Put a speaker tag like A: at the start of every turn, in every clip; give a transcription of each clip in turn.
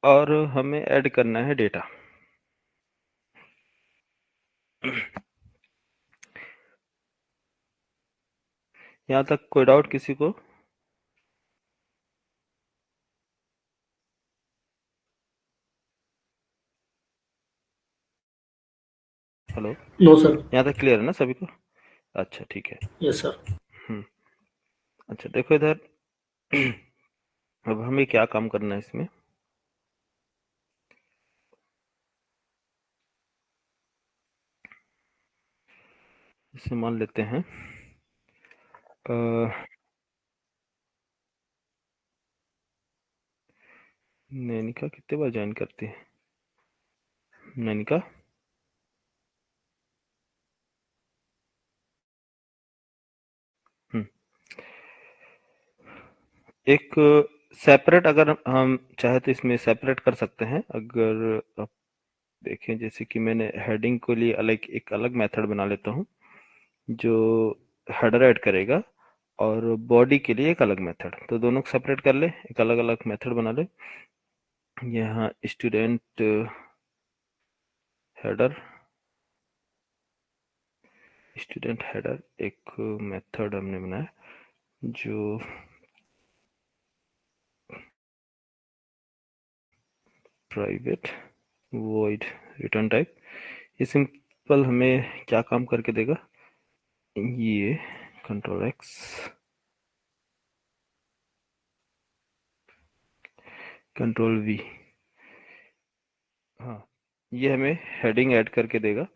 A: और हमें ऐड करना है डेटा। यहाँ तक कोई डाउट किसी को? Hello,
B: no sir.
A: यहाँ तक क्लियर है ना सभी को? अच्छा ठीक है।
B: Yes sir.
A: हम्म। अच्छा देखो इधर। अब हमें क्या काम करना है इसमें? इसे मान लेते हैं नैनिका कितने बार ज्वाइन करती है? नैनिका, हम्म, एक सेपरेट, अगर हम चाहे तो इसमें सेपरेट कर सकते हैं। अगर आप देखें, जैसे कि मैंने हेडिंग के लिए अलग एक अलग मेथड बना लेता हूँ जो हेडर ऐड करेगा, और बॉडी के लिए एक अलग मेथड। तो दोनों को सेपरेट कर ले, एक अलग अलग मेथड बना ले। यहाँ स्टूडेंट हेडर, स्टूडेंट हेडर एक मेथड हमने बनाया जो प्राइवेट वॉइड रिटर्न टाइप। ये सिंपल हमें क्या काम करके देगा? ये कंट्रोल एक्स, कंट्रोल वी, हाँ, ये हमें हेडिंग ऐड करके देगा।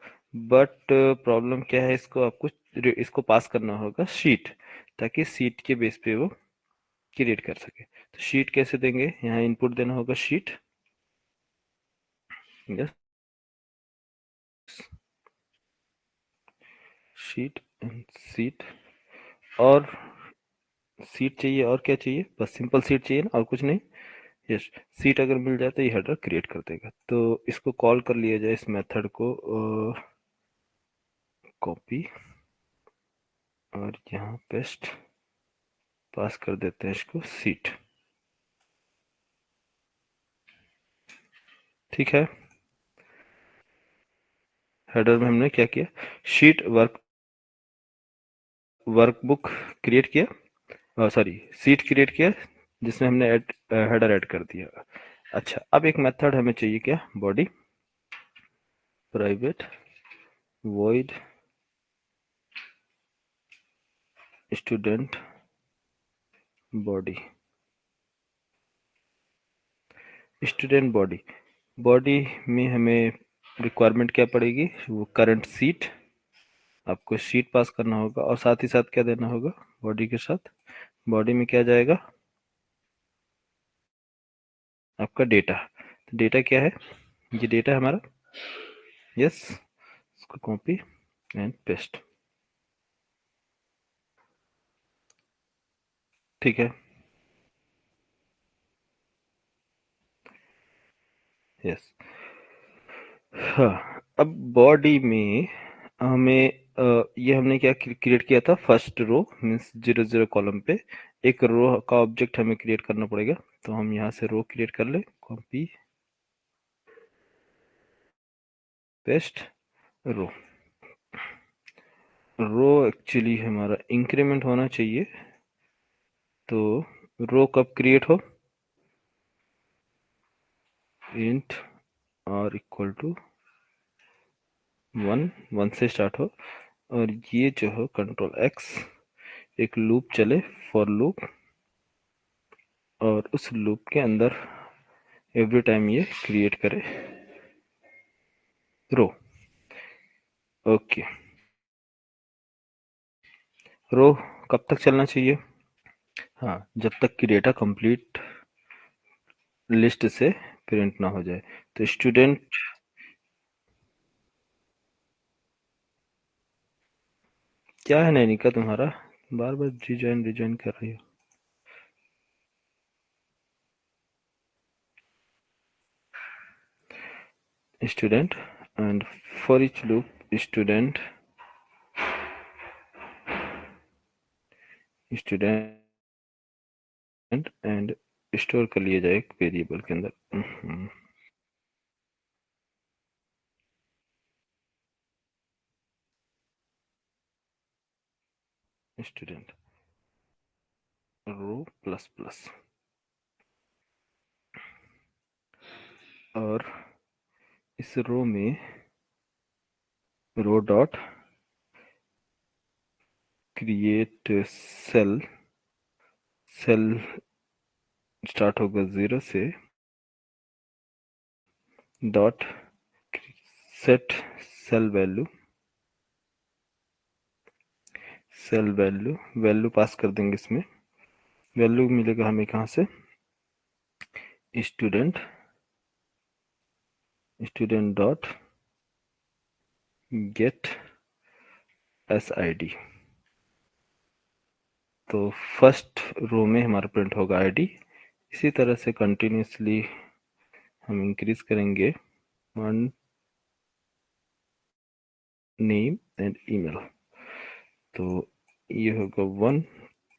A: बट प्रॉब्लम क्या है, इसको आपको इसको पास करना होगा शीट, ताकि शीट के बेस पे वो क्रिएट कर सके। तो शीट कैसे देंगे? यहाँ इनपुट देना होगा sheet, yes, sheet and seat. और सीट चाहिए, और क्या चाहिए? बस सिंपल सीट चाहिए ना, और कुछ नहीं। यस, सीट अगर मिल जाए तो ये हेडर क्रिएट कर देगा। तो इसको कॉल कर लिया जाए, इस मेथड को कॉपी और यहाँ पेस्ट, पास कर देते हैं इसको सीट। ठीक है, हेडर में हमने क्या किया? शीट वर्कबुक क्रिएट किया, सॉरी, सीट क्रिएट किया, जिसमें हमने हेडर ऐड कर दिया। अच्छा, अब एक मेथड हमें चाहिए, क्या? Body, private void student body, student body. Body में हमें रिक्वायरमेंट क्या पड़ेगी? वो करंट सीट, आपको सीट पास करना होगा, और साथ ही साथ क्या देना होगा बॉडी के साथ? बॉडी में क्या जाएगा? आपका डेटा। तो डेटा क्या है? ये डेटा है हमारा, यस। इसको कॉपी एंड पेस्ट। ठीक है, यस। हाँ, अब बॉडी में हमें ये हमने क्या क्रिएट किया था? फर्स्ट रो मीन्स 0 0 कॉलम पे एक रो का ऑब्जेक्ट हमें क्रिएट करना पड़ेगा। तो हम यहाँ से रो क्रिएट कर ले, कॉपी पेस्ट रो। रो एक्चुअली हमारा इंक्रीमेंट होना चाहिए। तो रो कब क्रिएट हो? इंट आर इक्वल टू 1 से स्टार्ट हो, और ये जो हो कंट्रोल एक्स, एक लूप चले, फॉर लूप, और उस लूप के अंदर एवरी टाइम ये क्रिएट करे रो। ओके, रो कब तक चलना चाहिए? हाँ, जब तक कि डेटा कंप्लीट लिस्ट से प्रिंट ना हो जाए। तो स्टूडेंट, क्या है नैनिका तुम्हारा? बार बार रिजॉइन रिजॉइन कर रही हो। Student and for each loop student student and store कर लिया जाए एक वेरिएबल के अंदर। स्टूडेंट रो प्लस प्लस, और इस रो में row dot create cell, cell start होगा 0 से, dot set cell value, cell value, value pass कर देंगे इसमें। वैल्यू मिलेगा हमें कहाँ से, student, student dot get SID। तो फर्स्ट रो में हमारा प्रिंट होगा आईडी। इसी तरह से कंटिन्यूसली हम इंक्रीज करेंगे वन, नेम एंड ईमेल। तो ये होगा 1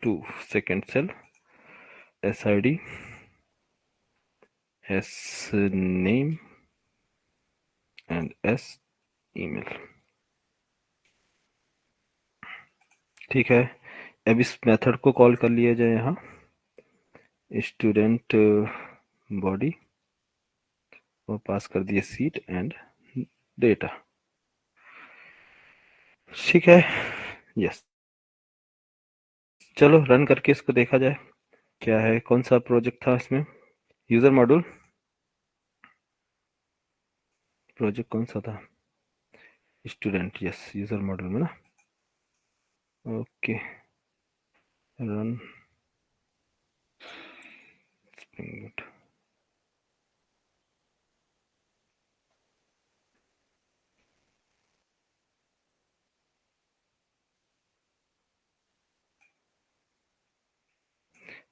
A: 2 second cell SID, S name and S email. ठीक है, अब इस मेथड को कॉल कर लिया जाए यहाँ, स्टूडेंट बॉडी और पास कर दिए सीट एंड डेटा। ठीक है, यस। चलो रन करके इसको देखा जाए क्या है, कौन सा प्रोजेक्ट था इसमें, यूजर मॉड्यूल प्रोजेक्ट कौन सा था, स्टूडेंट, यस यूजर मॉड्यूल में ना। Okay, run spring boot.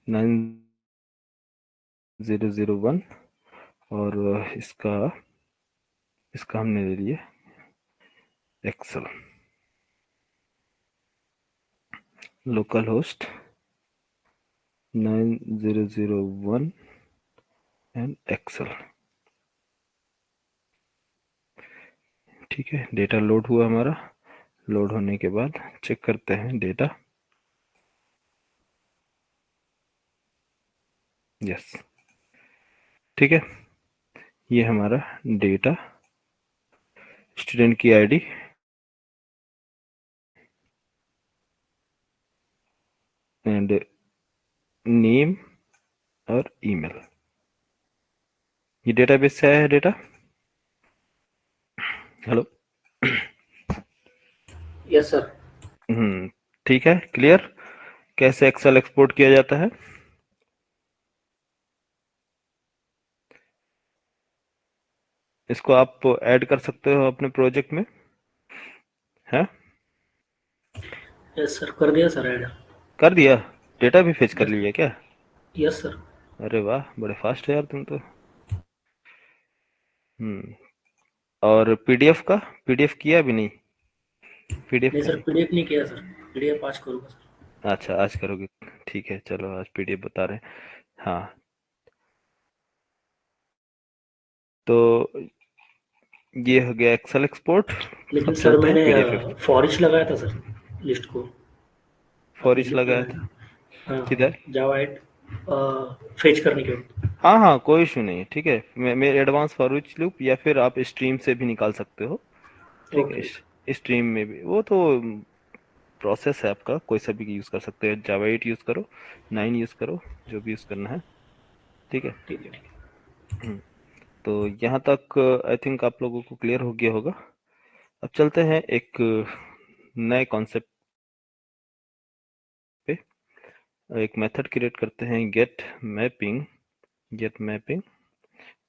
A: Nine 001 और इसका इसका हमने ले लिया Excel, local host 9001 and Excel. ठीक है, डेटा लोड हुआ हमारा। लोड होने के बाद चेक करते हैं डेटा, यस ठीक है, ये हमारा डेटा, स्टूडेंट की आईडी, एंड नेम और ईमेल। ये डेटाबेस से आया है डेटा। Hello,
B: yes sir.
A: ठीक है, क्लियर कैसे एक्सेल एक्सपोर्ट किया जाता है। इसको आप ऐड कर सकते हो अपने प्रोजेक्ट में, है
B: यस सर, कर दिया सर ऐड।
A: कर दिया, डेटा भी फेच कर
B: यस।
A: लिया क्या।
B: Yes sir.
A: अरे वाह, बड़े फास्ट है यार तुम तो। हम्म और पीडीएफ का, पीडीएफ किया भी नहीं, पीडीएफ
B: नहीं
A: का
B: सर,
A: नहीं।
B: पीडीएफ नहीं किया सर, पीडीएफ आज करूँगा सर।
A: अच्छा आज करोगे, ठीक है चलो आज पीडीएफ बता रहे हैं। हाँ, तो ये हो गया एक्सेल एक्सपोर्ट।
B: लेकिन
A: अब
B: सर
A: चलते हैं
B: मैंने
A: पीडीएफ एक्सपोर्ट।
B: फॉर ईच लगाया था सर लिस्ट को।
A: फॉर
B: आपने
A: ईच लगाया
B: लगाया
A: था
B: था। हाँ हाँ,
A: किधर।
B: जावा एड फेच करने के बाद।
A: हाँ हाँ कोई इशू नहीं है, ठीक है, मैं एडवांस फॉर ईच लूप या फिर आप स्ट्रीम से भी निकाल सकते हो। ठीक है,
B: ओके।
A: स्ट्रीम में भी वो तो प्रोसेस है आपका, कोई सा भी यूज कर सकते हैं, जावा 8 यूज करो, 9 यूज करो, जो भी यूज करना है। ठीक है।
B: ठीक है ठीक है।
A: हम्म, तो यहाँ तक आई थिंक आप लोगों को क्लियर हो गया होगा। अब चलते हैं एक नए कॉन्सेप्ट पे। एक मेथड क्रिएट करते हैं, गेट मैपिंग, गेट मैपिंग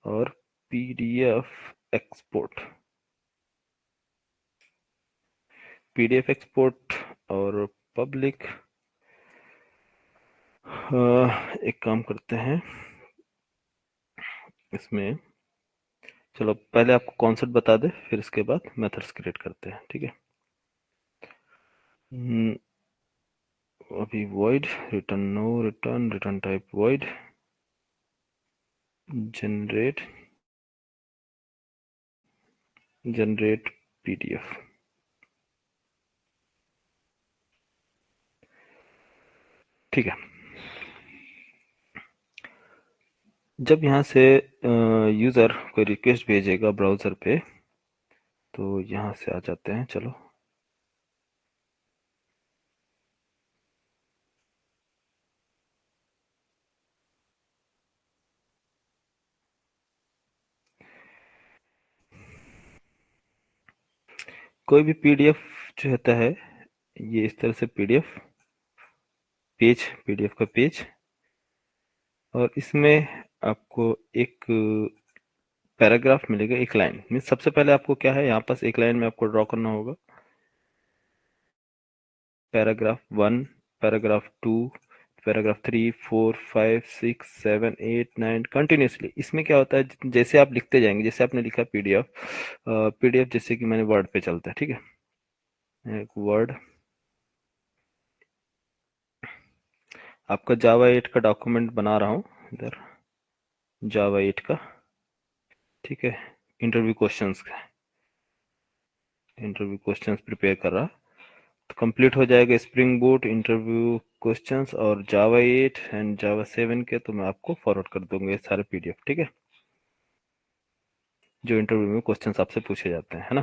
A: और पीडीएफ एक्सपोर्ट, पीडीएफ एक्सपोर्ट और पब्लिक। एक काम करते हैं इसमें, चलो पहले आपको कॉन्सेप्ट बता दे, फिर इसके बाद मेथड्स क्रिएट करते हैं, ठीक है। अभी void return no, return, return type void, generate PDF. ठीक है। जब यहाँ से यूज़र कोई रिक्वेस्ट भेजेगा ब्राउज़र पे, तो यहाँ से आ जाते हैं। चलो, कोई भी पीडीएफ जो होता है, ये इस तरह से पीडीएफ पीडीएफ का पेज, और इसमें आपको एक पैराग्राफ मिलेगा, एक लाइन। मीन्स सबसे पहले आपको क्या है, यहाँ पास एक लाइन में आपको ड्रॉ करना होगा पैराग्राफ 1, पैराग्राफ 2, पैराग्राफ 3, 4, 5, 6, 7, 8, 9 कंटिन्यूसली। इसमें क्या होता है, जैसे आप लिखते जाएंगे, जैसे आपने लिखा पीडीएफ जैसे कि मैंने वर्ड पे चलता है, ठीक है, एक वर्ड आपका जावा 8 का डॉक्यूमेंट बना रहा हूँ इधर, जावा 8 का, ठीक है। इंटरव्यू क्वेश्चंस प्रिपेयर कर रहा, तो कंप्लीट हो जाएगा स्प्रिंग बूट इंटरव्यू क्वेश्चंस और जावा 8 एंड जावा 7 के, तो मैं आपको फॉरवर्ड कर दूंगा ये सारे पीडीएफ, ठीक है, जो इंटरव्यू में क्वेश्चंस आपसे पूछे जाते हैं, है ना।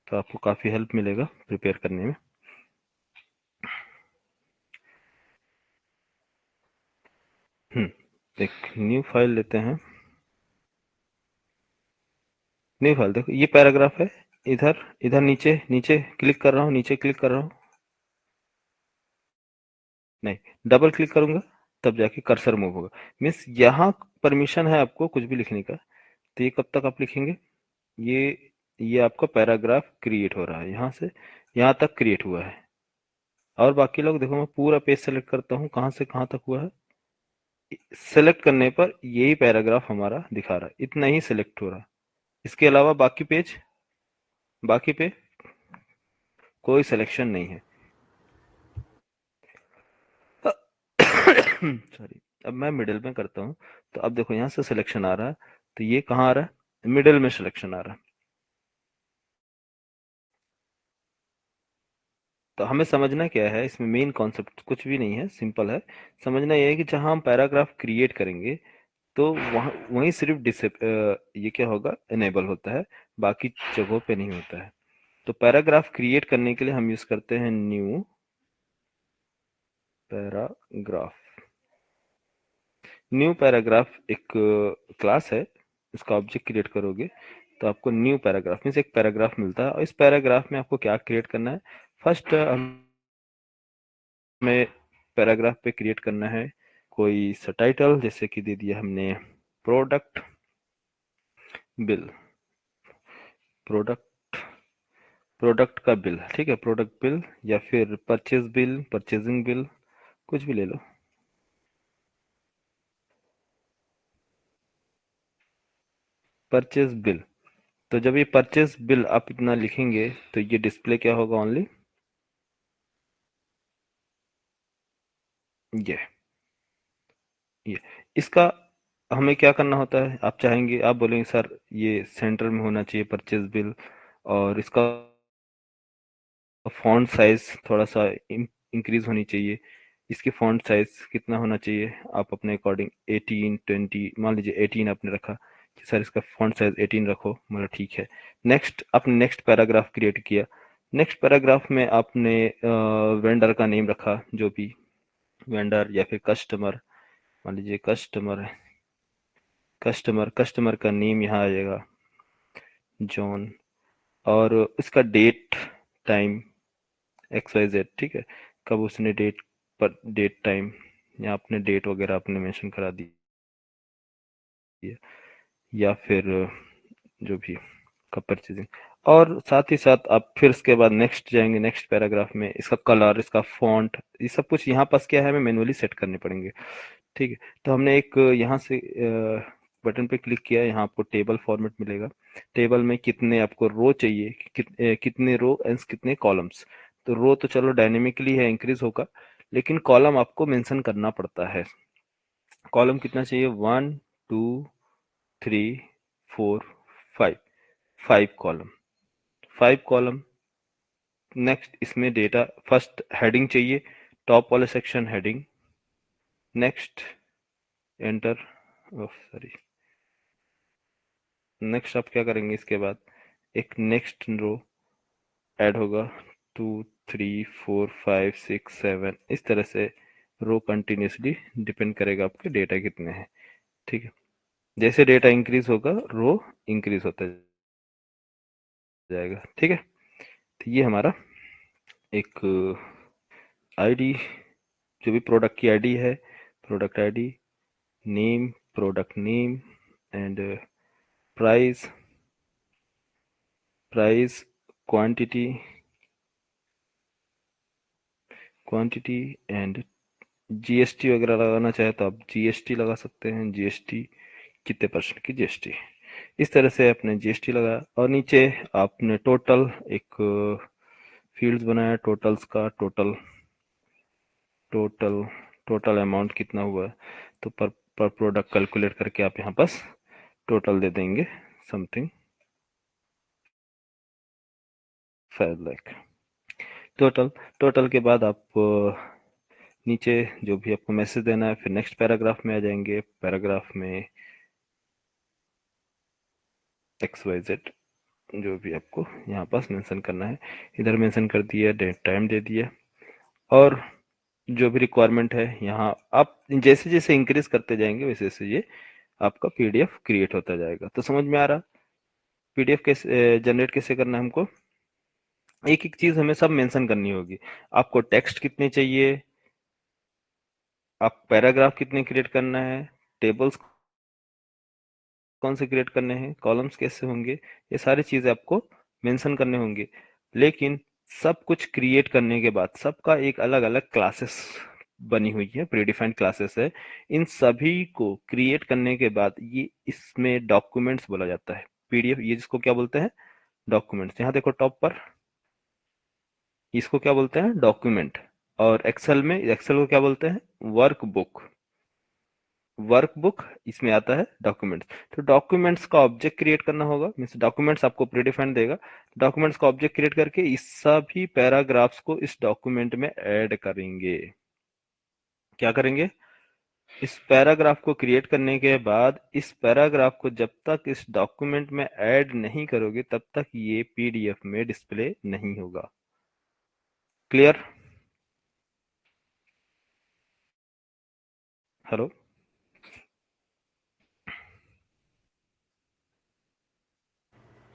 A: तो आपको काफ़ी हेल्प मिलेगा प्रिपेयर करने में। एक न्यू फाइल लेते हैं। न्यू फाइल, देखो ये पैराग्राफ है। इधर इधर नीचे नीचे क्लिक कर रहा हूँ, नीचे क्लिक कर रहा हूँ, नहीं, डबल क्लिक करूंगा तब जाके कर्सर मूव होगा। मीन्स यहाँ परमिशन है आपको कुछ भी लिखने का। तो ये कब तक आप लिखेंगे, ये आपका पैराग्राफ क्रिएट हो रहा है, यहाँ से यहाँ तक क्रिएट हुआ है। और बाकी लोग देखो, मैं पूरा पेज सेलेक्ट करता हूँ, कहाँ से कहाँ तक हुआ है। सेलेक्ट करने पर यही पैराग्राफ हमारा दिखा रहा है, इतना ही सिलेक्ट हो रहा है। इसके अलावा बाकी पे कोई सिलेक्शन नहीं है। सॉरी, अब मैं मिडिल में करता हूँ, तो अब देखो यहाँ से सिलेक्शन आ रहा है। तो ये कहाँ आ रहा है, मिडिल में सिलेक्शन आ रहा है। तो हमें समझना क्या है, इसमें मेन कॉन्सेप्ट कुछ भी नहीं है, सिंपल है। समझना ये है कि जहां हम पैराग्राफ क्रिएट करेंगे, तो वहाँ वहीं सिर्फ ये क्या होगा, इनेबल होता है, बाकी जगहों पे नहीं होता है। तो पैराग्राफ क्रिएट करने के लिए हम यूज करते हैं न्यू पैराग्राफ। न्यू पैराग्राफ एक क्लास है, इसका ऑब्जेक्ट क्रिएट करोगे तो आपको न्यू पैराग्राफ मीन्स एक पैराग्राफ मिलता है। और इस पैराग्राफ में आपको क्या क्रिएट करना है, फर्स्ट हमें पैराग्राफ पे क्रिएट करना है कोई सा टाइटल, जैसे कि दे दिया हमने प्रोडक्ट बिल, प्रोडक्ट प्रोडक्ट का बिल, ठीक है, प्रोडक्ट बिल, या फिर परचेज बिल, परचेजिंग बिल, कुछ भी ले लो। Purchase bill. तो जब ये परचेज बिल आप इतना लिखेंगे, तो ये डिस्प्ले क्या होगा, ओनली ये ये इसका हमें क्या करना होता है, आप चाहेंगे, आप बोलेंगे सर ये सेंटर में होना चाहिए परचेज बिल, और इसका फॉन्ट साइज थोड़ा सा इंक्रीज होनी चाहिए। इसकी फॉन्ट साइज कितना होना चाहिए, आप अपने अकॉर्डिंग 18, 20, मान लीजिए 18 आपने रखा कि सर इसका फॉन्ट साइज 18 रखो, मतलब ठीक है। नेक्स्ट, आपने नेक्स्ट पैराग्राफ क्रिएट किया। नेक्स्ट पैराग्राफ में आपने वेंडर का नेम रखा, जो भी वेंडर या फिर कस्टमर, मान लीजिए कस्टमर है, कस्टमर का नेम यहाँ आ जाएगा जॉन, और इसका डेट टाइम XYZ, ठीक है, कब उसने डेट पर, डेट टाइम, या अपने डेट वगैरह आपने मेंशन करा दी है, या फिर जो भी कब परचेजिंग। और साथ ही साथ आप फिर इसके बाद नेक्स्ट जाएंगे, नेक्स्ट पैराग्राफ में इसका कलर, इसका फॉन्ट, ये सब कुछ यहाँ पास क्या है, हमें मैनुअली सेट करने पड़ेंगे, ठीक है। तो हमने एक यहाँ से बटन पे क्लिक किया, यहाँ आपको टेबल फॉर्मेट मिलेगा। टेबल में कितने आपको रो चाहिए, कितने रो एंड कितने कॉलम्स। तो रो तो चलो डायनेमिकली है, इंक्रीज होगा, लेकिन कॉलम आपको मेंशन करना पड़ता है। कॉलम कितना चाहिए, 1, 2 3 4 5, 5 कॉलम, 5 कॉलम। नेक्स्ट इसमें डेटा फर्स्ट हेडिंग चाहिए, टॉप वाले section heading. Next enter, sorry, next आप क्या करेंगे, इसके बाद एक नेक्स्ट रो ऐड होगा, 2 3 4 5 6 7, इस तरह से रो कंटिन्यूसली डिपेंड करेगा आपके डेटा कितने हैं। ठीक है, जैसे डेटा इंक्रीज होगा रो इंक्रीज होता जाएगा। ठीक है, तो ये हमारा एक आईडी, जो भी प्रोडक्ट की आईडी है, product ID, name, product name and price, price, quantity, quantity and GST वगैरह लगाना चाहे तो आप जीएसटी लगा सकते हैं, जीएसटी कितने परसेंट की जीएसटी, इस तरह से आपने जीएसटी लगाया। और नीचे आपने टोटल एक फील्ड्स बनाया, टोटल्स का, टोटल, टोटल, टोटल अमाउंट कितना हुआ है, तो पर प्रोडक्ट कैलकुलेट करके आप यहाँ पास टोटल दे देंगे, समथिंग 5 लाख टोटल। टोटल के बाद आप नीचे जो भी आपको मैसेज देना है, फिर नेक्स्ट पैराग्राफ में आ जाएंगे, पैराग्राफ में XYZ जो भी आपको यहाँ पास मेंशन करना है, इधर मेंशन कर दिया, डेट टाइम दे दिया, और जो भी रिक्वायरमेंट है यहाँ आप जैसे जैसे इंक्रीज करते जाएंगे वैसे वैसे ये आपका पीडीएफ क्रिएट होता जाएगा। तो समझ में आ रहा, पीडीएफ कैसे जनरेट कैसे करना है हमको, एक एक चीज हमें सब मेंशन करनी होगी। आपको टेक्स्ट कितने चाहिए, आप पैराग्राफ कितने क्रिएट करना है, टेबल्स कौन से क्रिएट करने हैं, कॉलम्स कैसे होंगे, ये सारी चीजें आपको मेंशन करने होंगे। लेकिन सब कुछ क्रिएट करने के बाद सबका एक अलग अलग क्लासेस बनी हुई है, प्रीडिफाइंड क्लासेस है। इन सभी को क्रिएट करने के बाद ये इसमें डॉक्यूमेंट्स बोला जाता है, पीडीएफ, ये जिसको क्या बोलते हैं, डॉक्यूमेंट्स। यहाँ देखो टॉप पर, इसको क्या बोलते हैं, डॉक्यूमेंट। और एक्सेल में, एक्सेल को क्या बोलते हैं, वर्कबुक, वर्कबुक इसमें आता है डॉक्यूमेंट्स। तो डॉक्यूमेंट्स का ऑब्जेक्ट क्रिएट करना होगा, मीन्स डॉक्यूमेंट्स आपको प्रीडिफाइंड देगा, डॉक्यूमेंट्स का ऑब्जेक्ट क्रिएट करके इस सभी पैराग्राफ्स को इस डॉक्यूमेंट में ऐड करेंगे। क्या करेंगे, इस पैराग्राफ को क्रिएट करने के बाद इस पैराग्राफ को जब तक इस डॉक्यूमेंट में ऐड नहीं करोगे तब तक ये पीडीएफ में डिस्प्ले नहीं होगा। क्लियर? हेलो?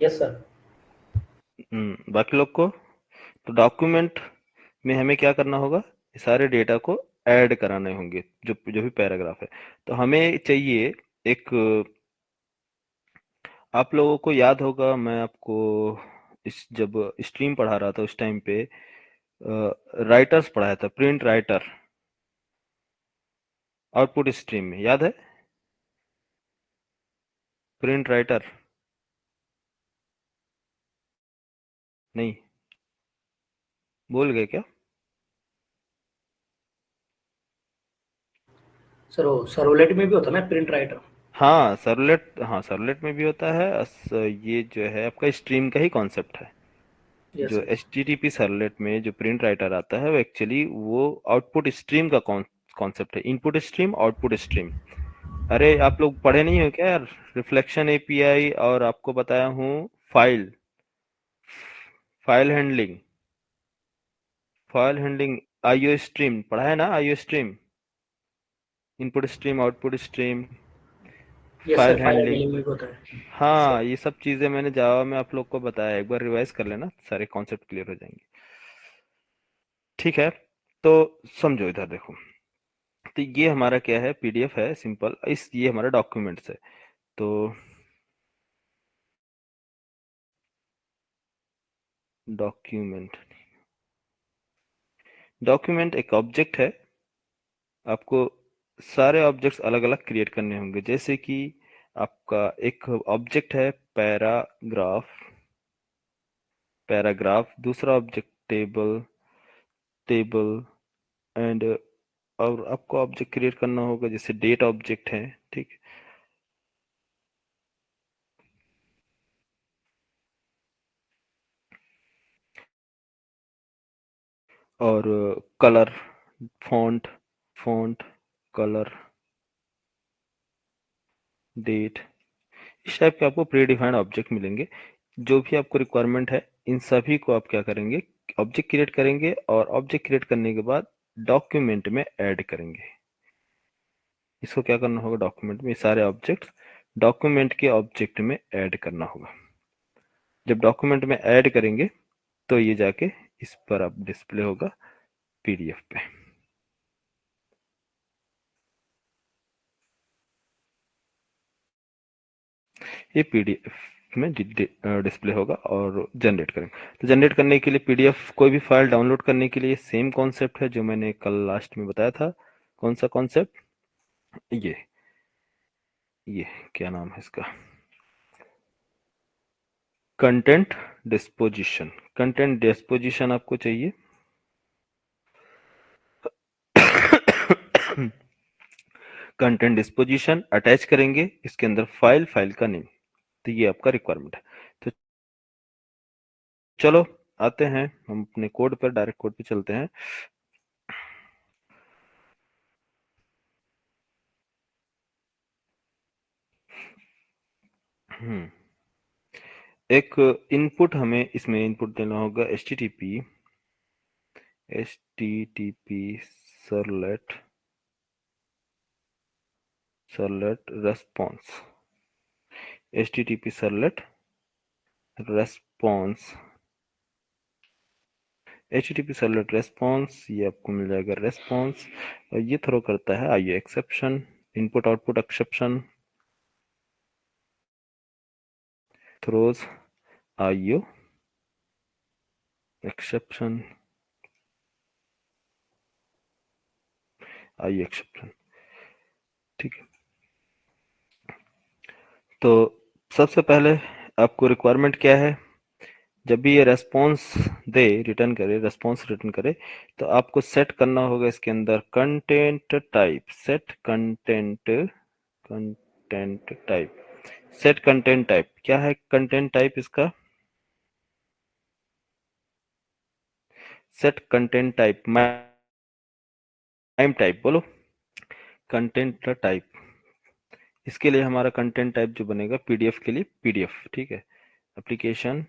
B: Yes sir.
A: बाकी लोग को, तो डॉक्यूमेंट में हमें क्या करना होगा, ये सारे डेटा को ऐड कराने होंगे, जो जो भी पैराग्राफ है। तो हमें चाहिए एक, आप लोगों को याद होगा, मैं आपको इस जब स्ट्रीम पढ़ा रहा था उस टाइम पे राइटर्स पढ़ाया था, प्रिंट राइटर, आउटपुट स्ट्रीम में, याद है, प्रिंट राइटर, नहीं भूल गए क्या?
B: सर वो सर्वलेट में भी होता है ना प्रिंट राइटर?
A: हाँ सर्वलेट, हाँ सर्वलेट में भी होता है। ये जो है आपका स्ट्रीम का ही कॉन्सेप्ट है।
B: यस
A: जो
B: यस।
A: HTTP सर्वलेट में जो प्रिंट राइटर आता है वो एक्चुअली वो आउटपुट स्ट्रीम का कॉन्सेप्ट है, इनपुट स्ट्रीम, आउटपुट स्ट्रीम। अरे आप लोग पढ़े नहीं हो क्या यार, रिफ्लेक्शन एपीआई, और आपको बताया हूँ file, file handling, file handling, IO stream पढ़ा है ना, IO stream, input stream, output stream,
B: yes
A: file
B: sir, file
A: handling.
B: Handling में भी होता है। यस
A: हाँ
B: सर।
A: ये सब चीजें मैंने जावा में आप लोग को बताया, एक बार रिवाइज कर लेना, सारे कॉन्सेप्ट क्लियर हो जाएंगे। ठीक है, तो समझो इधर देखो, तो ये हमारा क्या है, पीडीएफ है सिंपल, इस ये हमारा डॉक्यूमेंट्स है। तो डॉक्यूमेंट, डॉक्यूमेंट एक ऑब्जेक्ट है, आपको सारे ऑब्जेक्ट्स अलग अलग क्रिएट करने होंगे। जैसे कि आपका एक ऑब्जेक्ट है पैराग्राफ, पैराग्राफ, दूसरा ऑब्जेक्ट टेबल, टेबल एंड, और आपको ऑब्जेक्ट क्रिएट करना होगा जैसे डेट ऑब्जेक्ट है, ठीक। और colour, font, font, colour, date, इस टाइप के आपको प्री डिफाइंड ऑब्जेक्ट मिलेंगे। जो भी आपको रिक्वायरमेंट है इन सभी को आप क्या करेंगे, ऑब्जेक्ट क्रिएट करेंगे और ऑब्जेक्ट क्रिएट करने के बाद डॉक्यूमेंट में ऐड करेंगे। इसको क्या करना होगा, डॉक्यूमेंट में सारे ऑब्जेक्ट्स डॉक्यूमेंट के ऑब्जेक्ट में ऐड करना होगा। जब डॉक्यूमेंट में ऐड करेंगे तो ये जाके इस पर अब डिस्प्ले होगा पीडीएफ पे। ये पीडीएफ में डिस्प्ले होगा और जनरेट करेंगे। तो जनरेट करने के लिए पीडीएफ कोई भी फाइल डाउनलोड करने के लिए सेम कॉन्सेप्ट है जो मैंने कल लास्ट में बताया था। कौन सा कॉन्सेप्ट, ये क्या नाम है इसका, कंटेंट डिस्पोजिशन। कंटेंट डिस्पोजिशन आपको चाहिए। कंटेंट डिस्पोजिशन अटैच करेंगे इसके अंदर फाइल, फाइल का नेम। तो ये आपका रिक्वायरमेंट है। तो चलो आते हैं हम अपने कोड पर, डायरेक्ट कोड पे चलते हैं। एक इनपुट हमें इसमें इनपुट देना होगा http servlet response, http servlet response, http servlet response, ये आपको मिल जाएगा रेस्पॉन्स। और ये थ्रो करता है IO exception, input output exception, throws IO exception, IO exception. ठीक है, तो सबसे पहले आपको रिक्वायरमेंट क्या है, जब भी ये रेस्पॉन्स दे, रिटर्न करे, रेस्पॉन्स रिटर्न करे, तो आपको सेट करना होगा इसके अंदर content type. Set content, content type, set content type. क्या है कंटेंट टाइप इसका, set content type, mime type बोलो, कंटेंट टाइप। इसके लिए हमारा कंटेंट टाइप जो बनेगा पीडीएफ के लिए पीडीएफ, ठीक है। एप्लीकेशन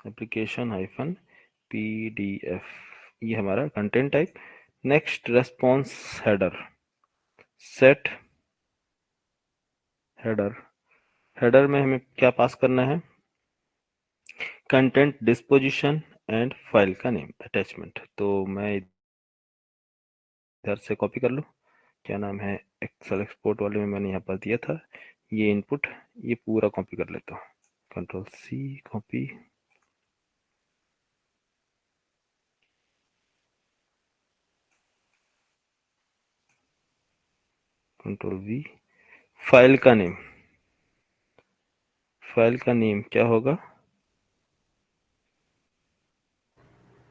A: एप्लीकेशन हाइफन पीडीएफ, ये हमारा content type. Next response header, set header. Header में हमें क्या पास करना है, कंटेंट डिस्पोजिशन एंड फाइल का नेम अटैचमेंट। तो मैं इधर से कॉपी कर लूँ, क्या नाम है, एक्सेल एक्सपोर्ट वाले में मैंने यहाँ पर दिया था ये इनपुट, ये पूरा कॉपी कर लेता हूँ, control C copy, control V. File का नेम, फाइल का नेम क्या होगा,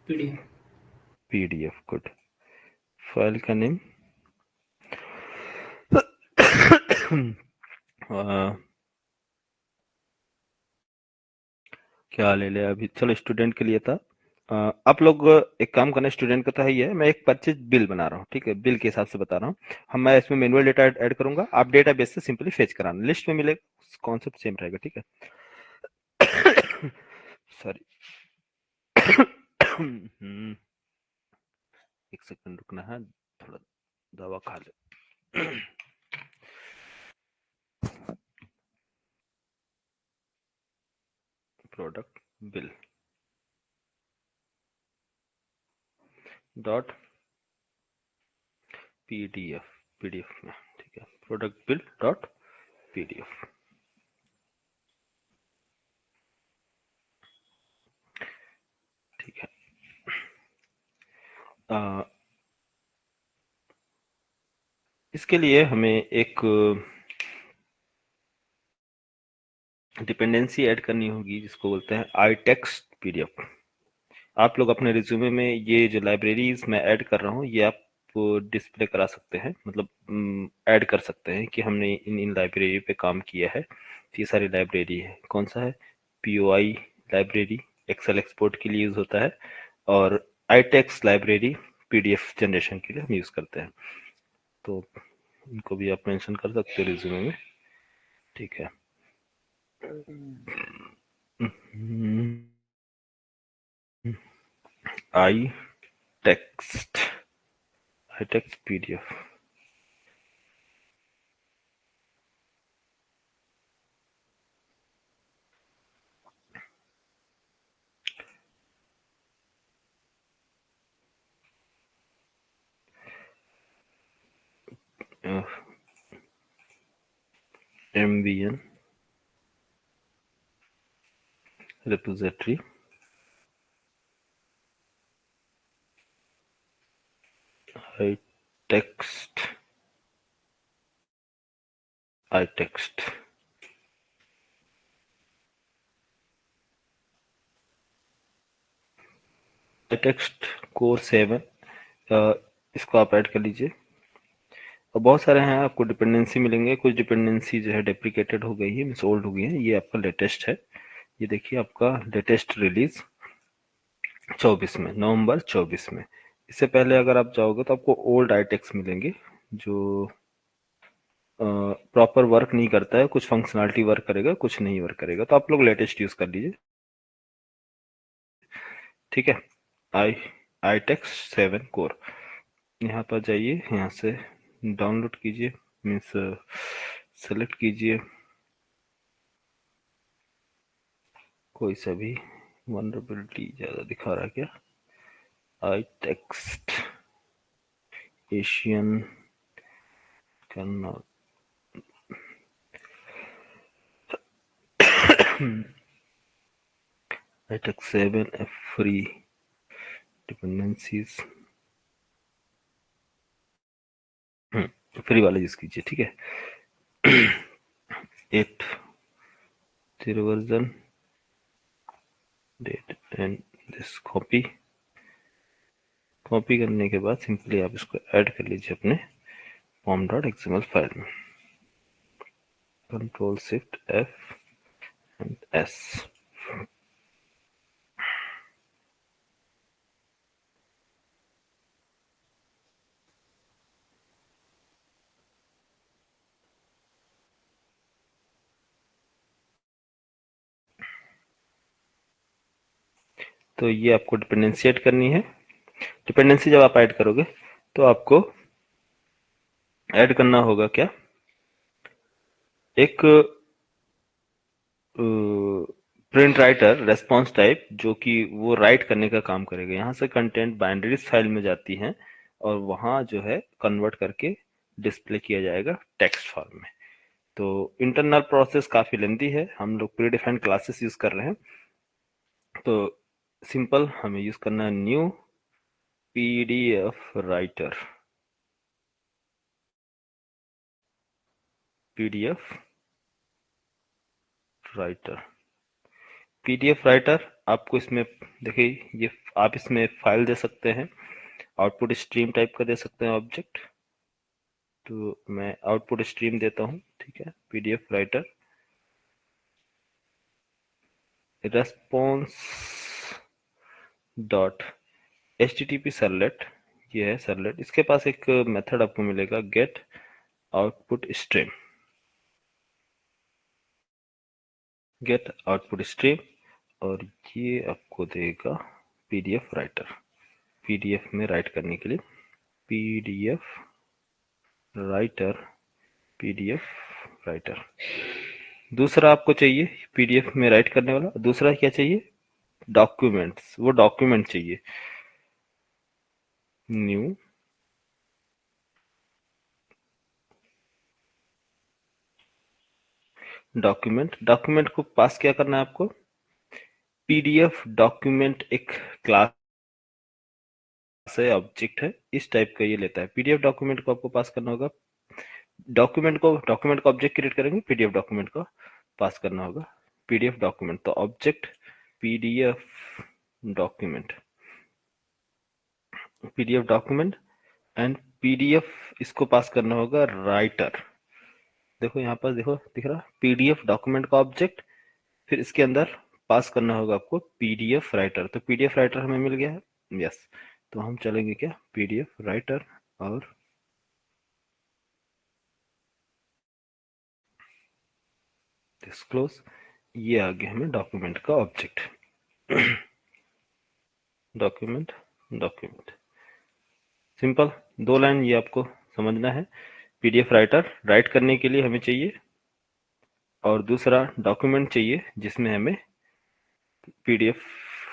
B: पीडीएफ।
A: PDF, good. फाइल का नेम क्या ले ले अभी, चलो स्टूडेंट के लिए था। आप लोग एक काम करना, स्टूडेंट का तो है ही है, मैं एक परचेज बिल बना रहा हूँ, ठीक है, बिल के हिसाब से बता रहा हूँ। मैं इसमें मैनुअल डेटा ऐड करूंगा, आप डेटा बेस से सिंपली फेच कराना, लिस्ट में मिलेगा, कॉन्सेप्ट सेम रहेगा, ठीक है। सॉरी। एक सेकंड रुकना है, थोड़ा दवा खा ले। Product bill dot PDF, PDF में, ठीक है, प्रोडक्ट बिल डॉट पीडीएफ। ठीक है, इसके लिए हमें एक डिपेंडेंसी ऐड करनी होगी जिसको बोलते हैं आई टेक्स्ट पीडीएफ। आप लोग अपने रिज्यूमे में ये जो लाइब्रेरीज मैं ऐड कर रहा हूँ ये आप डिस्प्ले करा सकते हैं, मतलब ऐड कर सकते हैं कि हमने इन इन लाइब्रेरी पे काम किया है। तो ये सारी लाइब्रेरी है। कौन सा है? POI लाइब्रेरी, एक्सेल एक्सपोर्ट के लिए यूज होता है, और iText लाइब्रेरी PDF जनरेशन के लिए हम यूज करते हैं। तो इनको भी आप मेंशन कर सकते हो रिज्यूमे में, ठीक है। iText, iText PDF, MVN repository, iText, iText, iText Core 7, इसको आप ऐड कर लीजिए। और बहुत सारे हैं, आपको डिपेंडेंसी मिलेंगे। कुछ डिपेंडेंसी जो है डेप्रिकेटेड हो गई है, मीन्स ओल्ड हो गई है। ये आपका लेटेस्ट है, ये देखिए आपका लेटेस्ट रिलीज 24 में, नवंबर 24 में। इससे पहले अगर आप जाओगे तो आपको ओल्ड iText मिलेंगे जो प्रॉपर वर्क नहीं करता है, कुछ फंक्शनलिटी वर्क करेगा, कुछ नहीं वर्क करेगा। तो आप लोग लेटेस्ट यूज कर लीजिए, ठीक है। आई iText 7 कोर, यहाँ पर जाइए, यहाँ से डाउनलोड कीजिए, मीन्स सेलेक्ट कीजिए कोई सा भी। वनरेबिलिटी ज़्यादा दिखा रहा है क्या? iText एशियन कन्नौज, iText 7 फ्री डिपेंडेंसीज, फ्री वाला यूज कीजिए, ठीक है। 8 0 version, date and this copy. Copy करने के बाद सिंपली आप इसको ऐड कर लीजिए अपने pom.xml फाइल में। Ctrl Shift F and S। तो ये आपको डिपेंडेंसी ऐड करनी है। डिपेंडेंसी जब आप ऐड करोगे तो आपको ऐड करना होगा क्या, एक प्रिंट राइटर रेस्पॉन्स टाइप, जो कि वो राइट करने का काम करेगा। यहाँ से कंटेंट बाइनरीज फाइल में जाती हैं और वहाँ जो है कन्वर्ट करके डिस्प्ले किया जाएगा टेक्स्ट फॉर्म में। तो इंटरनल प्रोसेस काफ़ी लेंदी है, हम लोग प्री डिफाइंड क्लासेस यूज़ कर रहे हैं। तो सिंपल हमें यूज़ करना है new PDF writer, PDF writer, PDF writer. आपको इसमें देखिए, ये आप इसमें फाइल दे सकते हैं, आउटपुट स्ट्रीम टाइप का दे सकते हैं ऑब्जेक्ट। तो मैं आउटपुट स्ट्रीम देता हूँ, ठीक है। PDF writer response dot HTTP servlet, ये है सर्वलेट। इसके पास एक मेथड आपको मिलेगा get output stream, get output stream, और ये आपको देगा PDF राइटर, PDF में राइट करने के लिए PDF राइटर, PDF राइटर। दूसरा आपको चाहिए PDF में राइट करने वाला, दूसरा क्या चाहिए? डॉक्यूमेंट्स, वो डॉक्यूमेंट चाहिए। न्यू डॉक्यूमेंट, डॉक्यूमेंट को पास क्या करना है आपको? PDF डॉक्यूमेंट एक क्लास है, ऑब्जेक्ट है, इस टाइप का ये लेता है। PDF डॉक्यूमेंट को आपको पास करना होगा। डॉक्यूमेंट का ऑब्जेक्ट क्रिएट करेंगे, PDF डॉक्यूमेंट का पास करना होगा। PDF डॉक्यूमेंट, तो object PDF document, PDF document and PDF, इसको पास करना होगा राइटर, देखो यहाँ पर, देखो दिख रहा पीडीएफ डॉक्यूमेंट का ऑब्जेक्ट, फिर इसके अंदर पास करना होगा आपको पीडीएफ राइटर। तो पीडीएफ राइटर हमें मिल गया है, यस। तो हम चलेंगे क्या, पीडीएफ राइटर और डिस्क्लोज, ये आ गया हमें डॉक्यूमेंट का object. Document, document, simple, 2 line ये आपको समझना है। पीडीएफ राइटर राइट करने के लिए हमें चाहिए, और दूसरा डॉक्यूमेंट चाहिए जिसमें हमें पीडीएफ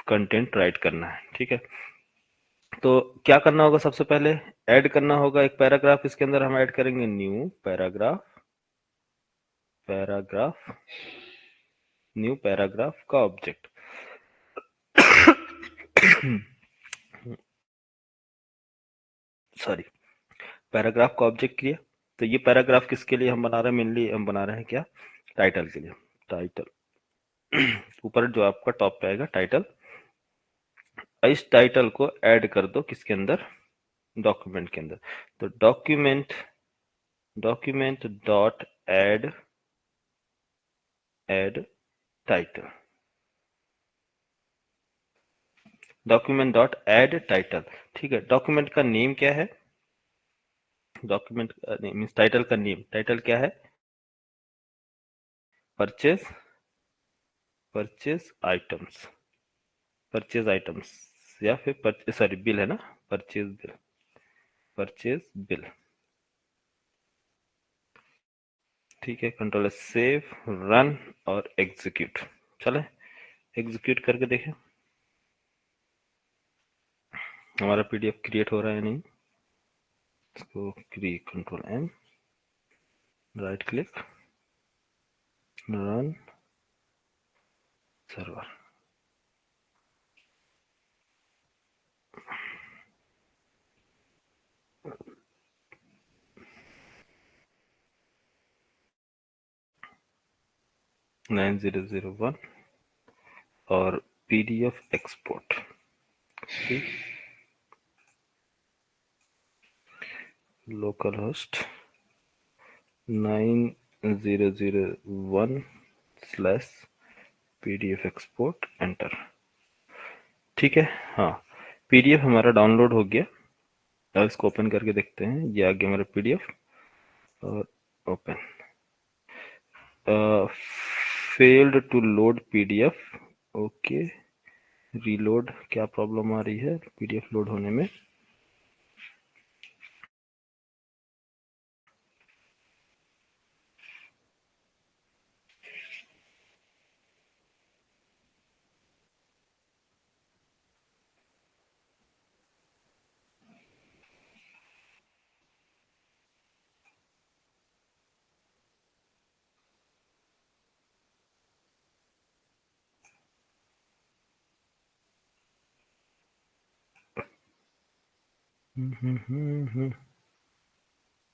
A: कंटेंट राइट करना है, ठीक है। तो क्या करना होगा, सबसे पहले ऐड करना होगा एक पैराग्राफ। इसके अंदर हम ऐड करेंगे new paragraph, paragraph, new paragraph का ऑब्जेक्ट। सॉरी, पैराग्राफ का ऑब्जेक्ट किया। तो ये पैराग्राफ किसके लिए हम बना रहे हैं, मेनली हम बना रहे हैं क्या, टाइटल के लिए। टाइटल ऊपर जो आपका टॉप पे आएगा टाइटल, इस टाइटल को ऐड कर दो किसके अंदर, डॉक्यूमेंट के अंदर। तो document, document dot add, add title, document dot add title, ठीक है। डॉक्यूमेंट का नेम क्या है, डॉक्यूमेंट मीन्स टाइटल का नेम, टाइटल क्या है, purchase, purchase items, purchase items, या फिर सॉरी बिल है ना, परचेज बिल, परचेज बिल, ठीक है। कंट्रोल सेव, रन और एग्जीक्यूट। चले एग्जीक्यूट करके देखें हमारा पीडीएफ क्रिएट हो रहा है नहीं। इसको create, control M, right click, run server. Nine 001 और PDF export, local host 9001 slash PDF export, enter, ठीक है। हाँ, पीडीएफ हमारा डाउनलोड हो गया। अब इसको ओपन करके देखते हैं, ये आ गया हमारा पीडीएफ, और open, failed to load PDF, okay, reload, क्या प्रॉब्लम आ रही है पीडीएफ लोड होने में।